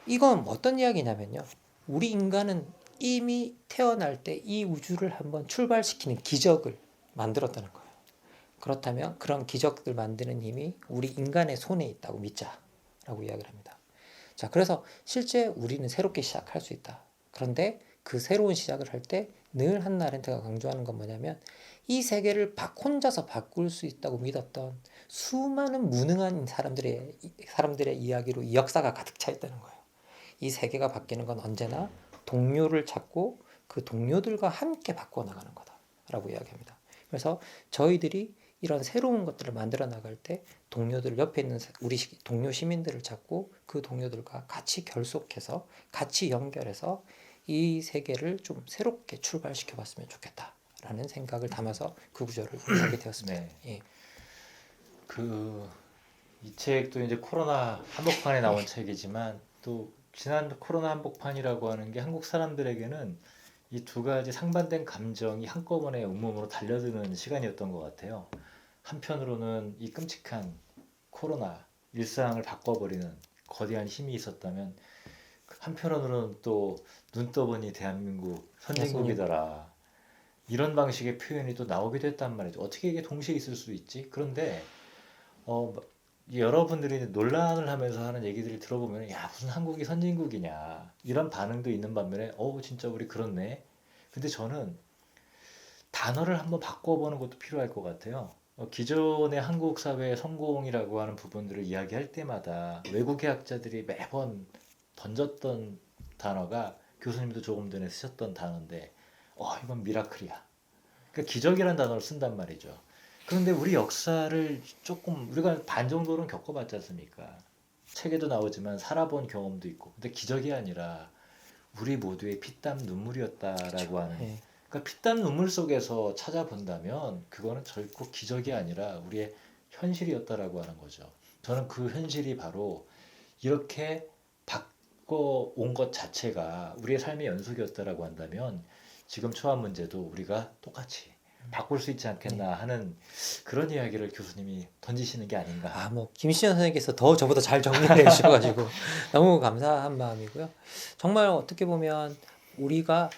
이건 어떤 이야기냐면요. 우리 인간은 이미 태어날 때 이 우주를 한번 출발시키는 기적을 만들었다는 거예요. 그렇다면 그런 기적들 만드는 힘이 우리 인간의 손에 있다고 믿자라고 이야기를 합니다. 자, 그래서 실제 우리는 새롭게 시작할 수 있다. 그런데 그 새로운 시작을 할 때 늘 한나 아렌트가 강조하는 건 뭐냐면, 이 세계를 혼자서 바꿀 수 있다고 믿었던 수많은 무능한 사람들의 이야기로 이 역사가 가득 차 있다는 거예요. 이 세계가 바뀌는 건 언제나 동료를 찾고 그 동료들과 함께 바꿔 나가는 거다라고 이야기합니다. 그래서 저희들이 이런 새로운 것들을 만들어 나갈 때 동료들 옆에 있는 우리 동료 시민들을 찾고 그 동료들과 같이 결속해서 같이 연결해서 이 세계를 좀 새롭게 출발시켜 봤으면 좋겠다라는 생각을 담아서 그 구절을 하게 되었습니다. 네. 예. 이 책도 이제 코로나 한복판에 나온 책이지만, 또 지난 코로나 한복판이라고 하는 게 한국 사람들에게는 이 두 가지 상반된 감정이 한꺼번에 온몸으로 달려드는 시간이었던 것 같아요. 한편으로는 이 끔찍한 코로나, 일상을 바꿔버리는 거대한 힘이 있었다면, 한편으로는 또 눈 떠보니 대한민국 선진국이더라, 이런 방식의 표현이 또 나오기도 했단 말이죠. 어떻게 이게 동시에 있을 수 있지? 그런데 여러분들이 논란을 하면서 하는 얘기들을 들어보면, 야, 무슨 한국이 선진국이냐, 이런 반응도 있는 반면에 진짜 우리 그렇네. 근데 저는 단어를 한번 바꿔보는 것도 필요할 것 같아요. 기존의 한국 사회의 성공이라고 하는 부분들을 이야기할 때마다 외국의 학자들이 매번 던졌던 단어가, 교수님도 조금 전에 쓰셨던 단어인데, 이건 미라클이야. 그러니까 기적이라는 단어를 쓴단 말이죠. 그런데 우리 역사를 조금 우리가 반 정도는 겪어봤지 않습니까? 책에도 나오지만 살아본 경험도 있고. 근데 기적이 아니라 우리 모두의 피땀 눈물이었다라고 하는. 예. 그러니까 피땀 눈물 속에서 찾아본다면 그거는 결코 기적이 아니라 우리의 현실이었다라고 하는 거죠. 저는 그 현실이 바로 이렇게 바꿔온 것 자체가 우리의 삶의 연속이었다라고 한다면, 지금 처한 문제도 우리가 똑같이 바꿀 수 있지 않겠나 하는 그런 이야기를 교수님이 던지시는 게 아닌가. 아, 뭐 김시현 선생님께서 더 저보다 잘 정리를 해주셔가지고 너무 감사한 마음이고요. 정말 어떻게 보면 우리가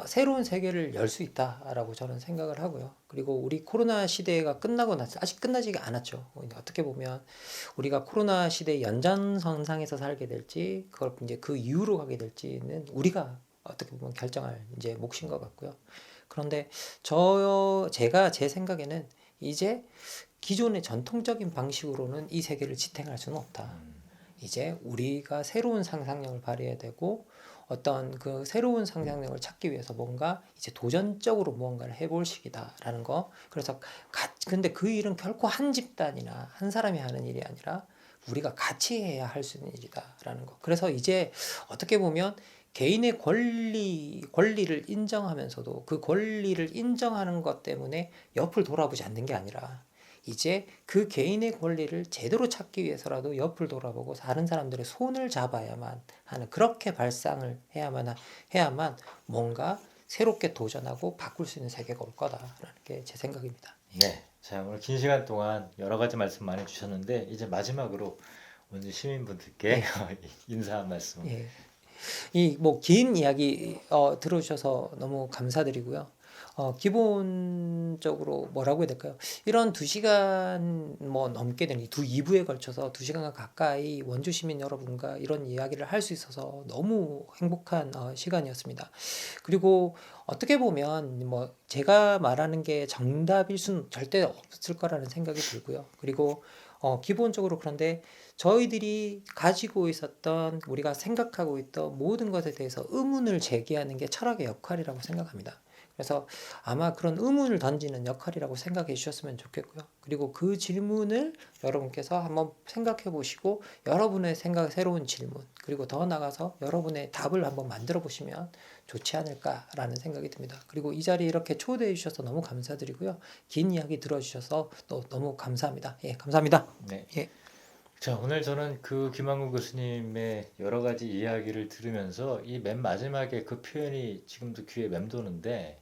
새로운 세계를 열 수 있다라고 저는 생각을 하고요. 그리고 우리 코로나 시대가 끝나고 나서 아직 끝나지 않았죠. 어떻게 보면 우리가 코로나 시대 연장선상에서 살게 될지 그걸 이제 그 이후로 가게 될지는 우리가 어떻게 보면 결정할 이제 몫인 것 같고요. 그런데 제가 제 생각에는 이제 기존의 전통적인 방식으로는 이 세계를 지탱할 수는 없다. 이제 우리가 새로운 상상력을 발휘해야 되고 어떤 그 새로운 상상력을 찾기 위해서 뭔가 이제 도전적으로 무언가를 해볼 시기다라는 거. 그래서 근데 그 일은 결코 한 집단이나 한 사람이 하는 일이 아니라 우리가 같이 해야 할 수 있는 일이다라는 거. 그래서 이제 어떻게 보면 개인의 권리를 인정하면서도 그 권리를 인정하는 것 때문에 옆을 돌아보지 않는 게 아니라 이제 그 개인의 권리를 제대로 찾기 위해서라도 옆을 돌아보고 다른 사람들의 손을 잡아야만 하는 그렇게 발상을 해야만 뭔가 새롭게 도전하고 바꿀 수 있는 세계가 올 거다라는 게 제 생각입니다. 네. 자, 오늘 긴 시간 동안 여러 가지 말씀 많이 주셨는데 이제 마지막으로 원주 시민분들께 인사 한 말씀. 예. 이 뭐 긴 이야기 들어주셔서 너무 감사드리고요. 기본적으로 뭐라고 해야 될까요? 이런 2시간 뭐 넘게 되는 2부에 걸쳐서 2시간과 가까이 원주 시민 여러분과 이런 이야기를 할 수 있어서 너무 행복한 시간이었습니다. 그리고 어떻게 보면 뭐 제가 말하는 게 정답일 수는 절대 없을 거라는 생각이 들고요. 그리고 기본적으로 그런데 저희들이 가지고 있었던 우리가 생각하고 있던 모든 것에 대해서 의문을 제기하는 게 철학의 역할이라고 생각합니다. 그래서 아마 그런 의문을 던지는 역할이라고 생각해 주셨으면 좋겠고요. 그리고 그 질문을 여러분께서 한번 생각해 보시고 여러분의 새로운 질문 그리고 더 나아가서 여러분의 답을 한번 만들어 보시면 좋지 않을까라는 생각이 듭니다. 그리고 이 자리에 이렇게 초대해 주셔서 너무 감사드리고요. 긴 이야기 들어주셔서 또 너무 감사합니다. 예, 감사합니다. 네. 예. 자, 오늘 저는 그 김한국 교수님의 여러 가지 이야기를 들으면서 이 맨 마지막에 그 표현이 지금도 귀에 맴도는데,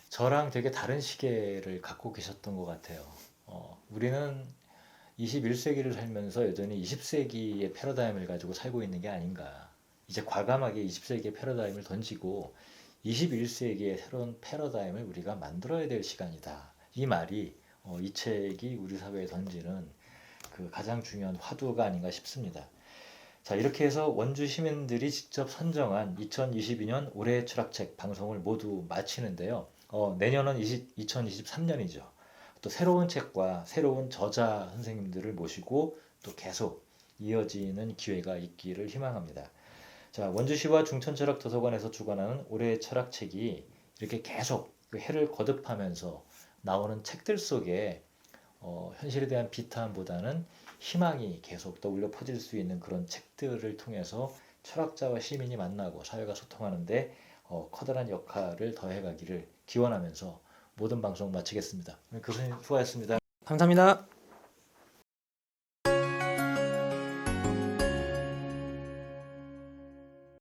저랑 되게 다른 시계를 갖고 계셨던 것 같아요. 우리는 21세기를 살면서 여전히 20세기의 패러다임을 가지고 살고 있는 게 아닌가. 이제 과감하게 20세기의 패러다임을 던지고 21세기의 새로운 패러다임을 우리가 만들어야 될 시간이다. 이 말이 이 책이 우리 사회에 던지는 그 가장 중요한 화두가 아닌가 싶습니다. 자, 이렇게 해서 원주 시민들이 직접 선정한 2022년 올해의 철학책 방송을 모두 마치는데요. 내년은 2023년이죠. 또 새로운 책과 새로운 저자 선생님들을 모시고 또 계속 이어지는 기회가 있기를 희망합니다. 자, 원주시와 중천철학도서관에서 주관하는 올해의 철학책이 이렇게 계속 그 해를 거듭하면서 나오는 책들 속에 현실에 대한 비탄보다는 희망이 계속 떠올려 퍼질 수 있는 그런 책들을 통해서 철학자와 시민이 만나고 사회가 소통하는데 커다란 역할을 더해가기를 기원하면서 모든 방송 마치겠습니다. 교수님 수고하셨습니다. 감사합니다.